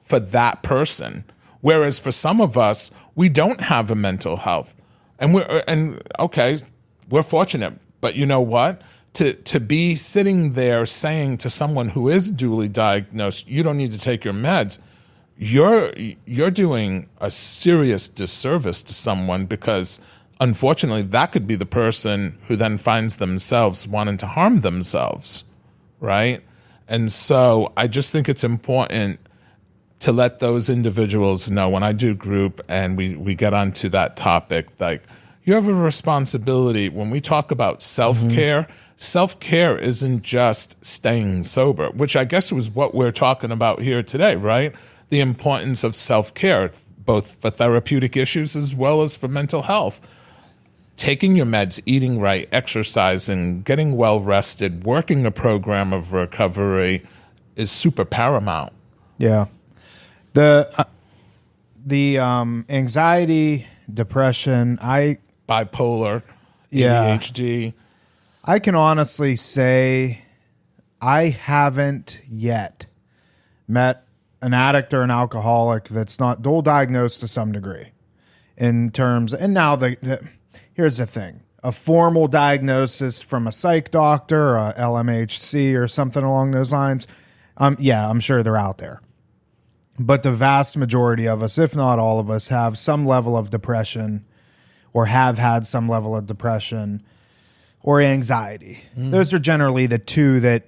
for that person. Whereas for some of us, we don't have a mental health. And we're fortunate. But you know what? To be sitting there saying to someone who is duly diagnosed, you don't need to take your meds, you're doing a serious disservice to someone, because unfortunately, that could be the person who then finds themselves wanting to harm themselves, right? And so I just think it's important to let those individuals know when I do group and we get onto that topic, like, you have a responsibility. When we talk about self-care, self-care isn't just staying sober, which I guess was what we're talking about here today, right? The importance of self-care, both for therapeutic issues as well as for mental health. Taking your meds, eating right, exercising, getting well rested, working a program of recovery is super paramount. Yeah. The anxiety, depression, Bipolar, Yeah. ADHD. I can honestly say I haven't yet met an addict or an alcoholic that's not dual diagnosed to some degree in terms. And now here's the thing: a formal diagnosis from a psych doctor, or a LMHC, or something along those lines. Yeah, I'm sure they're out there. But the vast majority of us, if not all of us, have some level of depression, or have had some level of depression or anxiety. Those are generally the two that,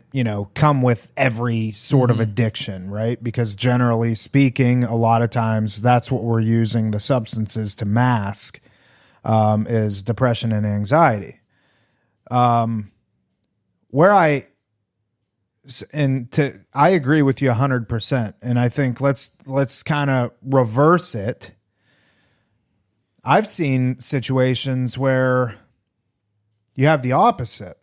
come with every sort of addiction, right? Because generally speaking, a lot of times that's what we're using the substances to mask, is depression and anxiety. I agree with you 100%. And I think let's kind of reverse it. I've seen situations where you have the opposite,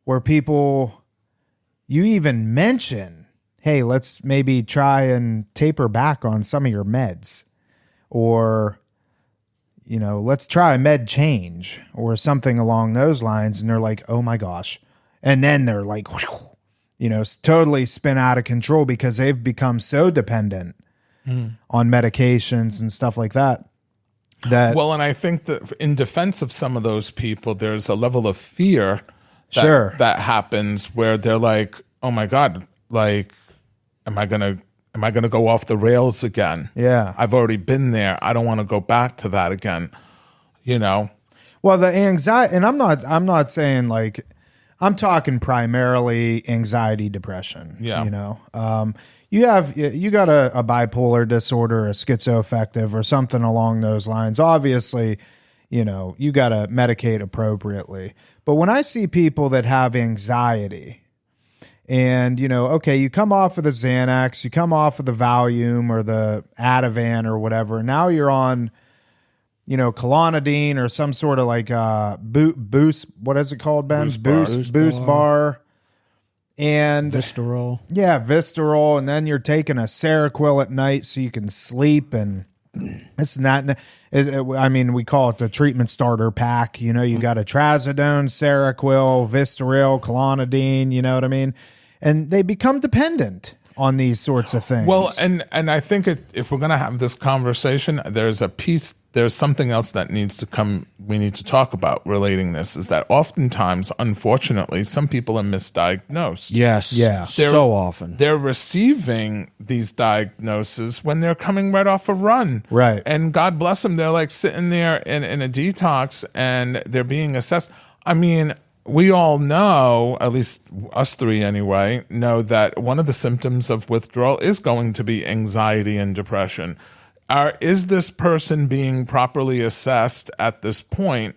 where you even mention, hey, let's maybe try and taper back on some of your meds, or, let's try a med change or something along those lines. And they're like, oh my gosh. And then they're like, totally spin out of control because they've become so dependent on medications and stuff like that. Well, and I think that in defense of some of those people, there's a level of fear that happens where they're like, oh my God, like, am I gonna go off the rails again? Yeah. I've already been there. I don't want to go back to that again. Well, the anxiety, and I'm not saying like, I'm talking primarily anxiety, depression. Yeah. You got a bipolar disorder, a schizoaffective, or something along those lines. Obviously, you got to medicate appropriately. But when I see people that have anxiety and, okay, you come off of the Xanax, you come off of the Valium or the Ativan or whatever. Now you're on, Klonidine or some sort of like boost. What is it called, Ben? Boost bar. And Vistarol. Yeah, Vistarol. And then you're taking a Seroquel at night so you can sleep, and it's not, we call it the treatment starter pack. You got a Trazodone, Seroquel, Vistaril, Klonidine, you know what I mean? And they become dependent on these sorts of things. Well, and I think if we're going to have this conversation, there's something else that needs to come, we need to talk about relating this, is that oftentimes, unfortunately, some people are misdiagnosed. Yes. Yeah. So often. They're receiving these diagnoses when they're coming right off a run. Right. And God bless them, they're like sitting there in a detox and they're being assessed. I mean, we all know, at least us three anyway, know that one of the symptoms of withdrawal is going to be anxiety and depression. Is this person being properly assessed at this point?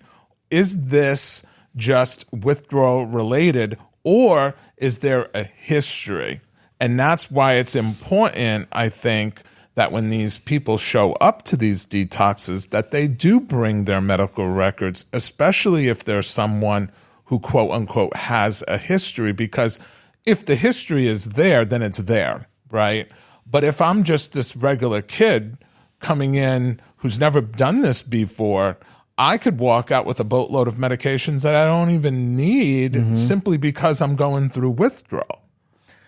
Is this just withdrawal related, or is there a history? And that's why it's important, I think, that when these people show up to these detoxes, that they do bring their medical records, especially if there's someone who quote unquote has a history, because if the history is there, then it's there, right? But if I'm just this regular kid coming in who's never done this before, I could walk out with a boatload of medications that I don't even need simply because I'm going through withdrawal.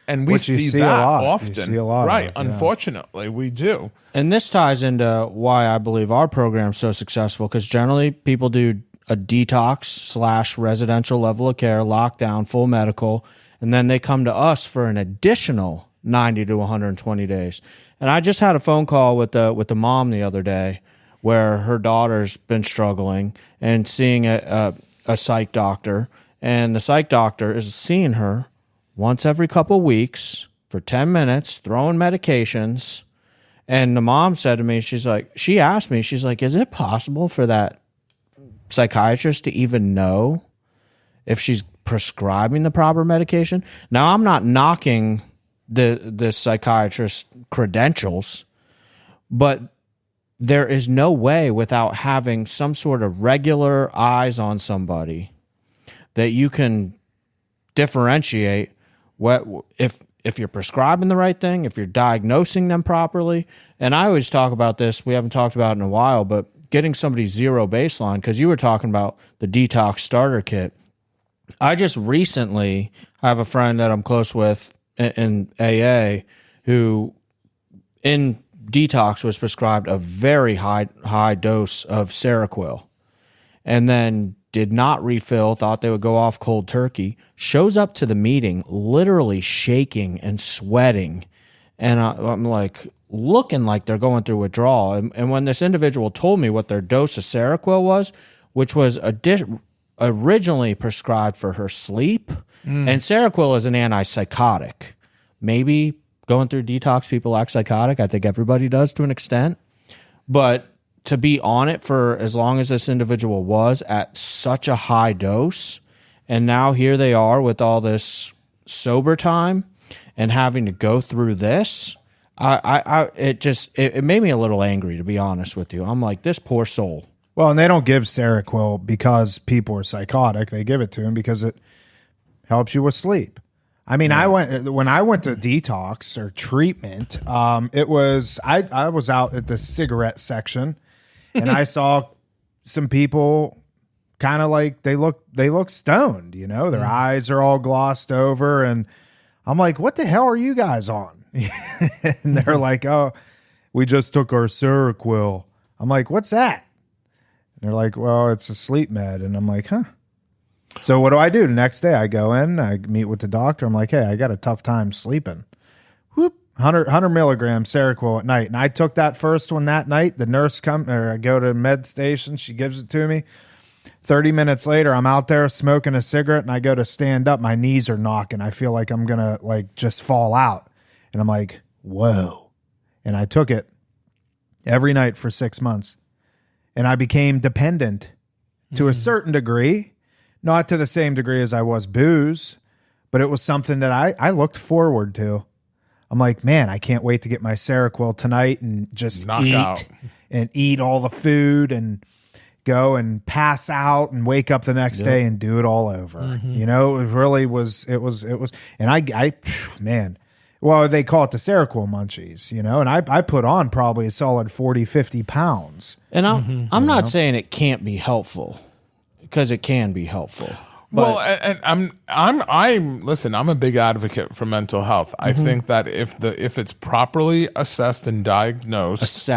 And we see that often. You see a lot right. Of, yeah. Unfortunately, we do. And this ties into why I believe our program's so successful, because generally people do a detox / residential level of care, lockdown, full medical, and then they come to us for an additional 90 to 120 days. And I just had a phone call with the mom the other day where her daughter's been struggling and seeing a psych doctor, and the psych doctor is seeing her once every couple weeks for 10 minutes, throwing medications. And the mom said to me, she asked me, she's like, is it possible for that psychiatrist to even know if she's prescribing the proper medication? Now, I'm not knocking the psychiatrist's credentials, but there is no way without having some sort of regular eyes on somebody that you can differentiate what if you're prescribing the right thing, if you're diagnosing them properly. And I always talk about this, we haven't talked about it in a while, but getting somebody zero baseline, because you were talking about the detox starter kit. I just recently have a friend that I'm close with in AA who in detox was prescribed a very high dose of Seroquel, and then did not refill, thought they would go off cold turkey, shows up to the meeting literally shaking and sweating, and I'm like looking like they're going through withdrawal. And when this individual told me what their dose of Seroquel was, which was originally prescribed for her sleep, and Seroquel is an antipsychotic. Maybe going through detox, people act psychotic. I think everybody does to an extent. But to be on it for as long as this individual was at such a high dose, and now here they are with all this sober time and having to go through this, it made me a little angry, to be honest with you. I'm like, this poor soul. Well, and they don't give Seroquel because people are psychotic. They give it to them because it helps you with sleep. I mean, when I went to detox or treatment, it was I was out at the cigarette section, and I saw some people kind of like they look stoned, you know, their eyes are all glossed over, and I'm like, what the hell are you guys on? And they're like, oh, we just took our Seroquel. I'm like, what's that? And they're like, well, it's a sleep med, and I'm like, huh. So what do I do? The next day I go in, I meet with the doctor. I'm like, hey, I got a tough time sleeping. Whoop, 100 milligrams Seroquel at night. And I took that first one that night. The nurse I go to med station. She gives it to me. 30 minutes later, I'm out there smoking a cigarette, and I go to stand up. My knees are knocking. I feel like I'm going to like just fall out. And I'm like, whoa. And I took it every night for 6 months. And I became dependent to a certain degree. Not to the same degree as I was booze, but it was something that I looked forward to. I'm like, man, I can't wait to get my Seroquel tonight and just eat all the food and go and pass out and wake up the next day and do it all over. You know, it really was, it was, and I man, well, they call it the Seroquel munchies, you know, and I put on probably a solid 40, 50 pounds. And I'm not saying it can't be helpful, because it can be helpful. Well, and I'm a big advocate for mental health. I think that if it's properly assessed and diagnosed,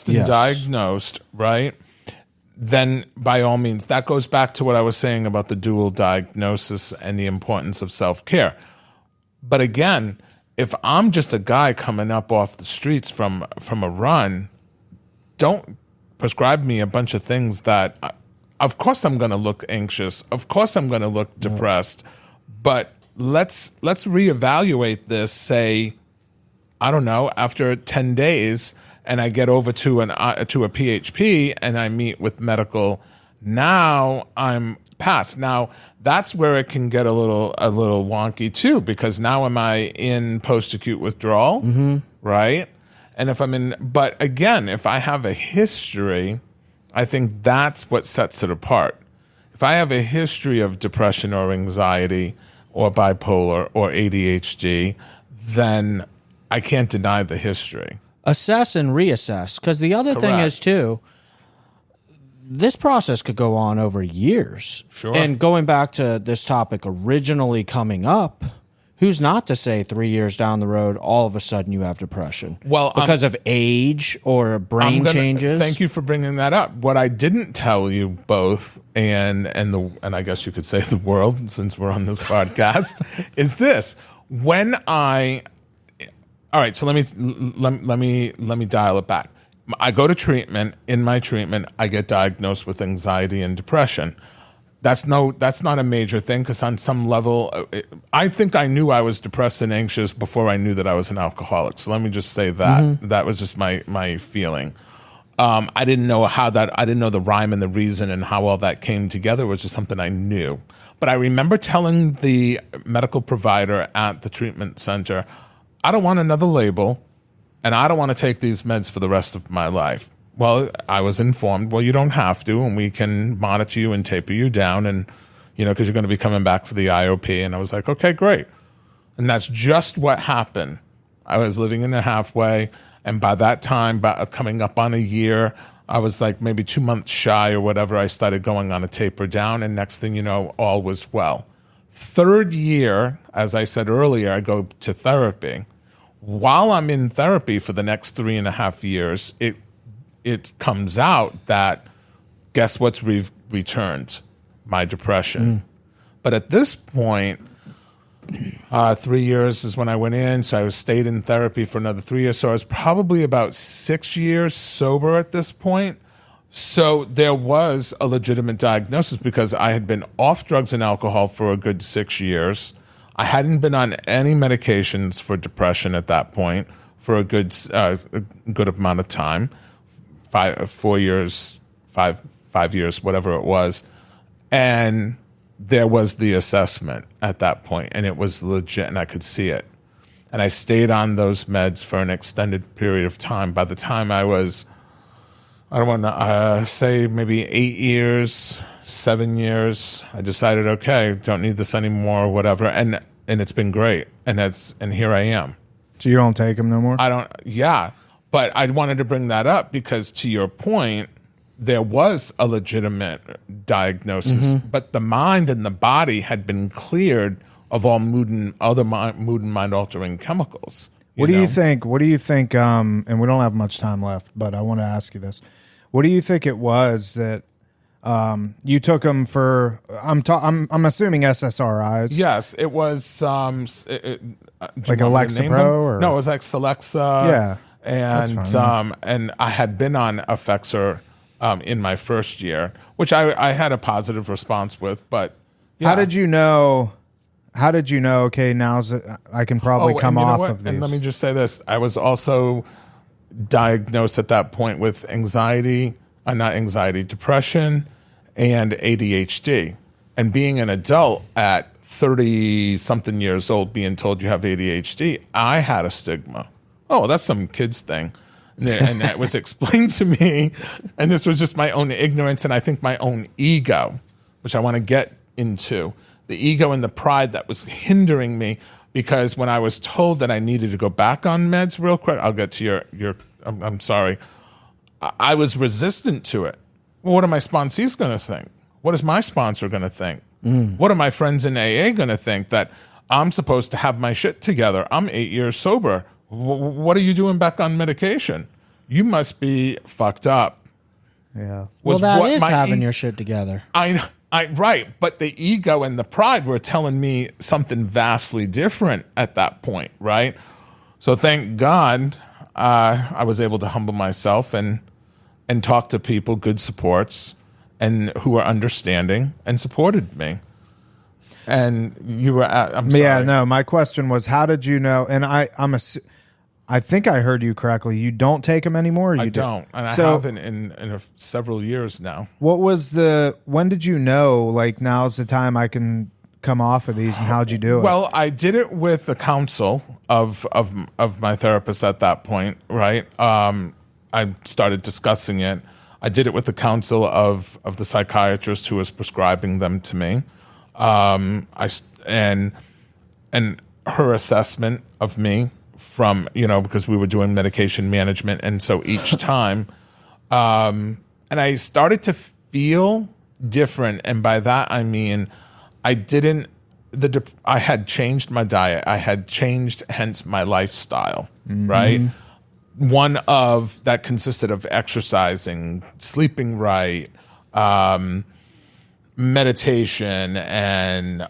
diagnosed, right, then by all means, that goes back to what I was saying about the dual diagnosis and the importance of self-care. But again, if I'm just a guy coming up off the streets from a run, don't prescribe me a bunch of things that of course I'm going to look anxious. Of course I'm going to look depressed. But let's reevaluate this, say, I don't know, after 10 days, and I get over to a PHP and I meet with medical. Now I'm past. Now that's where it can get a little wonky too, because now am I in post-acute withdrawal, right? And but again, if I have a history, I think that's what sets it apart. If I have a history of depression or anxiety or bipolar or ADHD, then I can't deny the history. Assess and reassess. Because the other thing is, too, this process could go on over years. Sure. And going back to this topic originally coming up, who's not to say 3 years down the road, all of a sudden you have depression? Well, because of age or brain changes? Thank you for bringing that up. What I didn't tell you both, and I guess you could say the world, since we're on this podcast, is this. All right, so let me dial it back. I go to treatment. In my treatment, I get diagnosed with anxiety and depression. That's not a major thing, because on some level, I think I knew I was depressed and anxious before I knew that I was an alcoholic. So let me just say that that was just my feeling. I didn't know I didn't know the rhyme and the reason and how all that came together. It was just something I knew. But I remember telling the medical provider at the treatment center, I don't want another label, and I don't want to take these meds for the rest of my life. Well, I was informed, well, you don't have to, and we can monitor you and taper you down, and, because you're going to be coming back for the IOP. And I was like, okay, great. And that's just what happened. I was living in the halfway, and by that time, coming up on a year, I was like maybe 2 months shy or whatever, I started going on a taper down, and next thing you know, all was well. Third year, as I said earlier, I go to therapy. While I'm in therapy for the next 3.5 years, it comes out that, guess what's returned? My depression. But at this point, 3 years is when I went in, so I stayed in therapy for another 3 years. So I was probably about 6 years sober at this point. So there was a legitimate diagnosis, because I had been off drugs and alcohol for a good 6 years. I hadn't been on any medications for depression at that point for a good amount of time. 4 years, five years, whatever it was. And there was the assessment at that point, and it was legit, and I could see it. And I stayed on those meds for an extended period of time. By the time I was, I don't want to say maybe 8 years, 7 years, I decided, okay, don't need this anymore, or whatever. And it's been great. And here I am. So you don't take them no more? Yeah. But I wanted to bring that up because, to your point, there was a legitimate diagnosis, but the mind and the body had been cleared of all mood and mind altering chemicals. What do you think? And we don't have much time left, but I want to ask you this. What do you think it was that you took them for? I'm assuming SSRIs. Yes, it was like a Lexapro, or no, it was like Celexa. Yeah, and I had been on Effexor in my first year, which I had a positive response with. But yeah. How did you know? Okay, I can probably come off of these. And let me just say this: I was also diagnosed at that point with depression, and ADHD. And being an adult at 30-something years old, being told you have ADHD, I had a stigma. Oh, that's some kid's thing. And that was explained to me. And this was just my own ignorance, and I think my own ego, which I want to get into. The ego and the pride that was hindering me, because when I was told that I needed to go back on meds real quick, I'll get to your I'm sorry. I was resistant to it. Well, what are my sponsees going to think? What is my sponsor going to think? What are my friends in AA going to think? That I'm supposed to have my shit together. I'm 8 years sober. What are you doing back on medication? You must be fucked up. Yeah. Well, that is having your shit together. Right. But the ego and the pride were telling me something vastly different at that point, right? So thank God I was able to humble myself and talk to people, good supports, and who were understanding and supported me. And you were, I'm sorry. Yeah, no, my question was, how did you know? And I think I heard you correctly. You don't take them anymore? Or I you don't. And so, I haven't in several years now. When did you know, like, now's the time I can come off of these, and how'd you do it? Well, I did it with the counsel of my therapist at that point, right? I started discussing it. I did it with the counsel of the psychiatrist who was prescribing them to me. And her assessment of me from, because we were doing medication management. And so each time, and I started to feel different. And by that, I mean, I had changed my diet. I had changed, hence my lifestyle, right? One of that consisted of exercising, sleeping right, meditation, and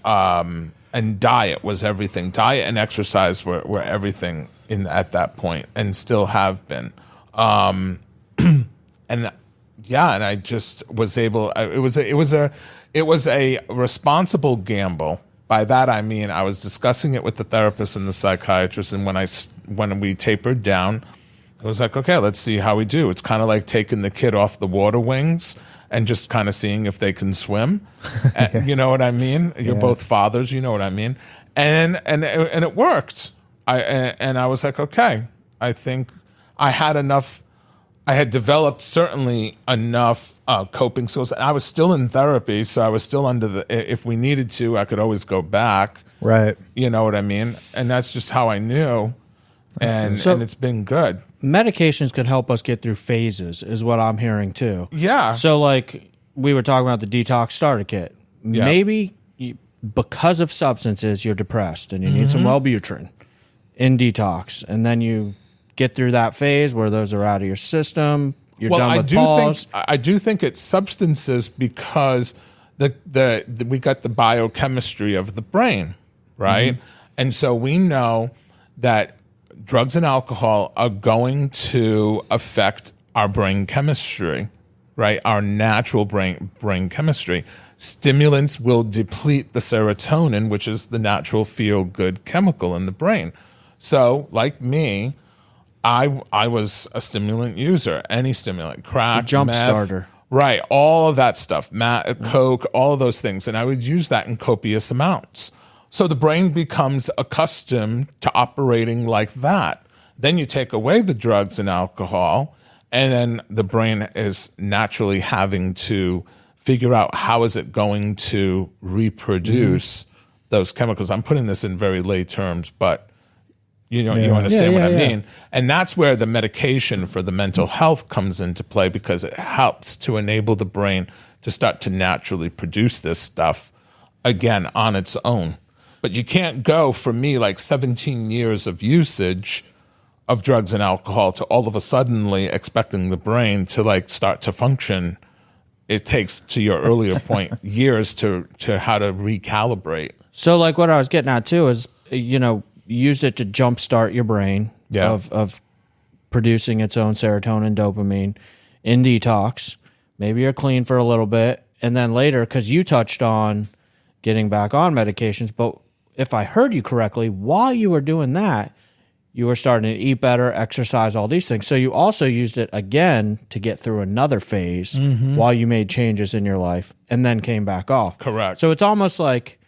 diet was everything. Diet and exercise were everything at that point, and still have been. and yeah, and I just was able. It was a responsible gamble. By that I mean I was discussing it with the therapist and the psychiatrist, and when we tapered down, it was like, okay, let's see how we do. It's kind of like taking the kid off the water wings and just kind of seeing if they can swim. You know what I mean? You're both fathers, you know what I mean? And it worked. I was like, okay, I think I had enough. I had developed certainly enough coping skills. I was still in therapy, so I was still under the. If we needed to, I could always go back. Right. You know what I mean? And that's just how I knew. And it's been good. Medications can help us get through phases, is what I'm hearing too. Yeah. So, like we were talking about the detox starter kit. Yeah. Maybe because of substances, you're depressed and you need some Wellbutrin in detox, and then you get through that phase where those are out of your system. You're done with pause. I do think it's substances because we got the biochemistry of the brain, right? And so we know that drugs and alcohol are going to affect our brain chemistry, right? Our natural brain chemistry. Stimulants will deplete the serotonin, which is the natural feel-good chemical in the brain. So, like me, I was a stimulant user, any stimulant, crack, jump meth, starter. Right, all of that stuff, coke, all of those things. And I would use that in copious amounts. So the brain becomes accustomed to operating like that. Then you take away the drugs and alcohol, and then the brain is naturally having to figure out how is it going to reproduce those chemicals. I'm putting this in very lay terms, but you understand what I mean. And that's where the medication for the mental health comes into play, because it helps to enable the brain to start to naturally produce this stuff again on its own. But you can't go, for me, like 17 years of usage of drugs and alcohol to all of a suddenly expecting the brain to like start to function. It takes, to your earlier point, years to how to recalibrate. So, like what I was getting at too is, used it to jumpstart your brain of producing its own serotonin, dopamine in detox. Maybe you're clean for a little bit, and then later, because you touched on getting back on medications, but if I heard you correctly, while you were doing that, you were starting to eat better, exercise, all these things. So you also used it again to get through another phase while you made changes in your life and then came back off. Correct. So it's almost like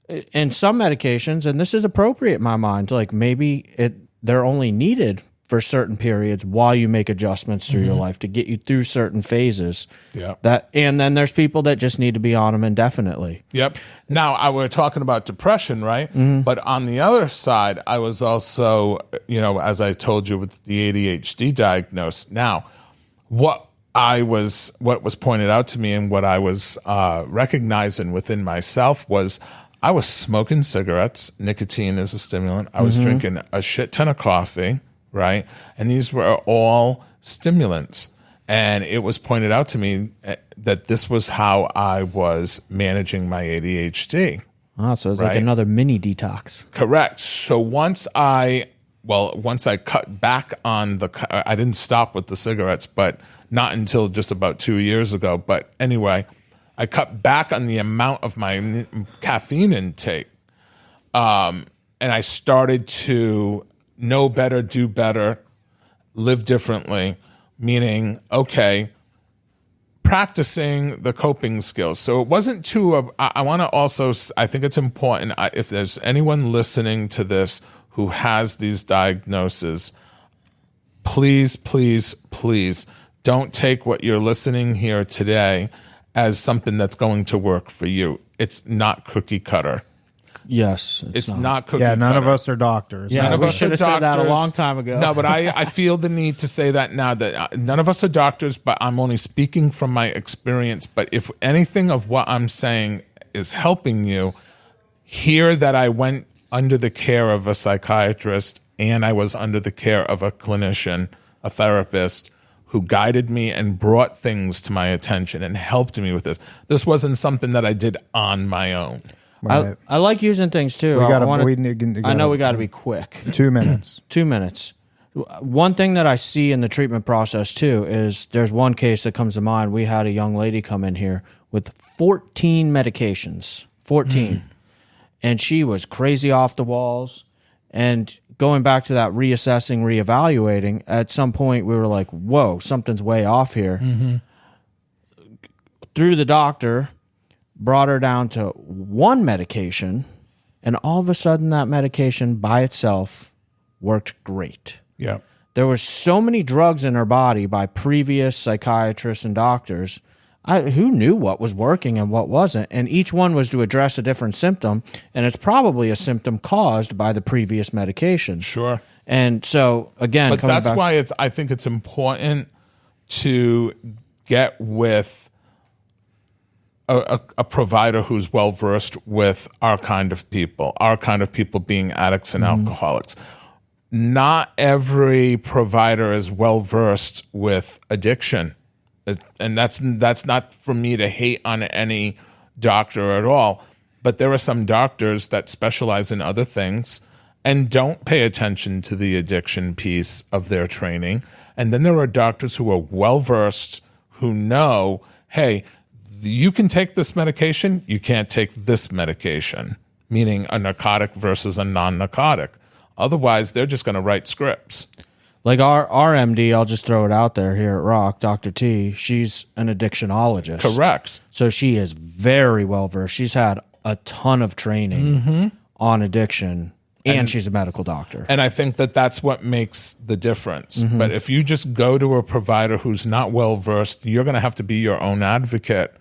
in some medications, and this is appropriate in my mind, like maybe they're only needed for certain periods while you make adjustments through your life to get you through certain phases. Yeah. And then there's people that just need to be on them indefinitely. Yep. Now, we're talking about depression, right? But on the other side, I was also, as I told you, with the ADHD diagnosis. Now, what was pointed out to me and what I was recognizing within myself was I was smoking cigarettes. Nicotine is a stimulant. I was drinking a shit ton of coffee, right? And these were all stimulants. And it was pointed out to me that this was how I was managing my ADHD. Oh, so it's like another mini detox. Correct. So once I cut back on I didn't stop with the cigarettes, but not until just about 2 years ago. But anyway, I cut back on the amount of my caffeine intake. And I started to know better, do better, live differently, meaning, okay, practicing the coping skills. So it wasn't I want to also, I think it's important, if there's anyone listening to this who has these diagnoses, please, please, please don't take what you're listening here today as something that's going to work for you. It's not cookie cutter. Yes. It's not cookie cutter. Yeah, none of us are doctors. Yeah, we should have said that a long time ago. No, but I feel the need to say that now, that none of us are doctors, but I'm only speaking from my experience. But if anything of what I'm saying is helping you, hear that I went under the care of a psychiatrist and I was under the care of a clinician, a therapist, who guided me and brought things to my attention and helped me with this. This wasn't something that I did on my own. Right. I like using things too. We I know we got to be quick. 2 minutes. 2 minutes. One thing that I see in the treatment process too is there's one case that comes to mind. We had a young lady come in here with 14 medications, 14, and she was crazy off the walls. And going back to that reassessing, reevaluating, at some point we were like, whoa, something's way off here. Through the doctor, brought her down to one medication, and all of a sudden that medication by itself worked great. Yeah. There were so many drugs in her body by previous psychiatrists and doctors. Who knew what was working and what wasn't? And each one was to address a different symptom, and it's probably a symptom caused by the previous medication. Sure. And so, again, But that's why I think it's important to get with a provider who's well versed with our kind of people being addicts and alcoholics. Not every provider is well versed with addiction. And that's not for me to hate on any doctor at all. But there are some doctors that specialize in other things and don't pay attention to the addiction piece of their training. And then there are doctors who are well versed, who know, hey, you can take this medication, you can't take this medication, meaning a narcotic versus a non-narcotic. Otherwise, they're just going to write scripts. Like our MD, I'll just throw it out there here at Rock, Dr. T, she's an addictionologist. Correct. So she is very well versed. She's had a ton of training on addiction, and she's a medical doctor. And I think that that's what makes the difference. But if you just go to a provider who's not well versed, you're going to have to be your own advocate.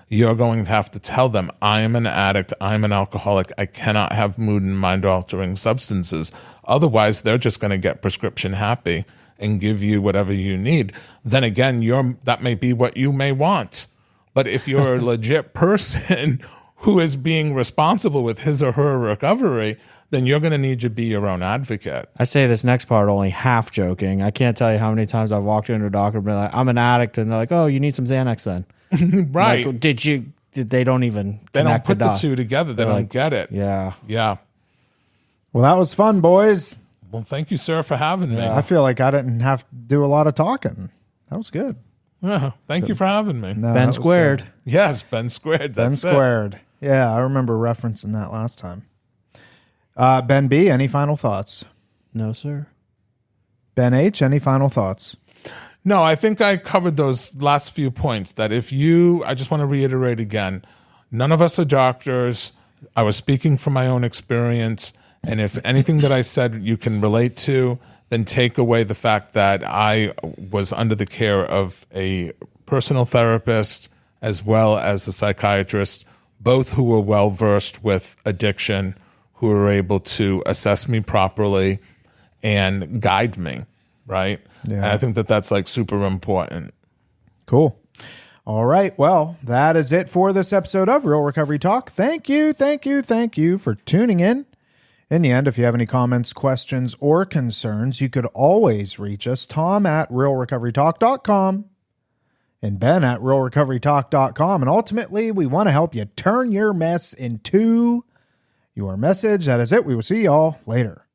You're going to have to tell them, I am an addict, I'm an alcoholic, I cannot have mood and mind-altering substances. Otherwise, they're just going to get prescription happy and give you whatever you need. Then again, that may be what you may want. But if you're a legit person who is being responsible with his or her recovery, then you're going to need to be your own advocate. I say this next part only half joking. I can't tell you how many times I've walked into a doctor and been like, I'm an addict, and they're like, oh, you need some Xanax then. Right. Like, they don't even They don't connect put the dots. two together. They don't get it. Yeah. Yeah. Well, that was fun, boys. Well, thank you, sir, for having me. I feel like I didn't have to do a lot of talking. That was good. Yeah, thank you for having me. No, that Ben was squared. good. Yes, Ben squared. Ben That's it. squared. Yeah, I remember referencing that last time. Ben B, any final thoughts? No, sir. Ben H, any final thoughts? No, I think I covered those last few points. That I just want to reiterate again, none of us are doctors. I was speaking from my own experience. And if anything that I said you can relate to, then take away the fact that I was under the care of a personal therapist as well as a psychiatrist, both who were well versed with addiction, who were able to assess me properly and guide me, right? Yeah. And I think that that's like super important. Cool. All right. Well, that is it for this episode of Real Recovery Talk. Thank you for tuning in. In the end, if you have any comments, questions, or concerns, you could always reach us, Tom at realrecoverytalk.com and Ben at realrecoverytalk.com. And ultimately, we want to help you turn your mess into your message. That is it. We will see y'all later.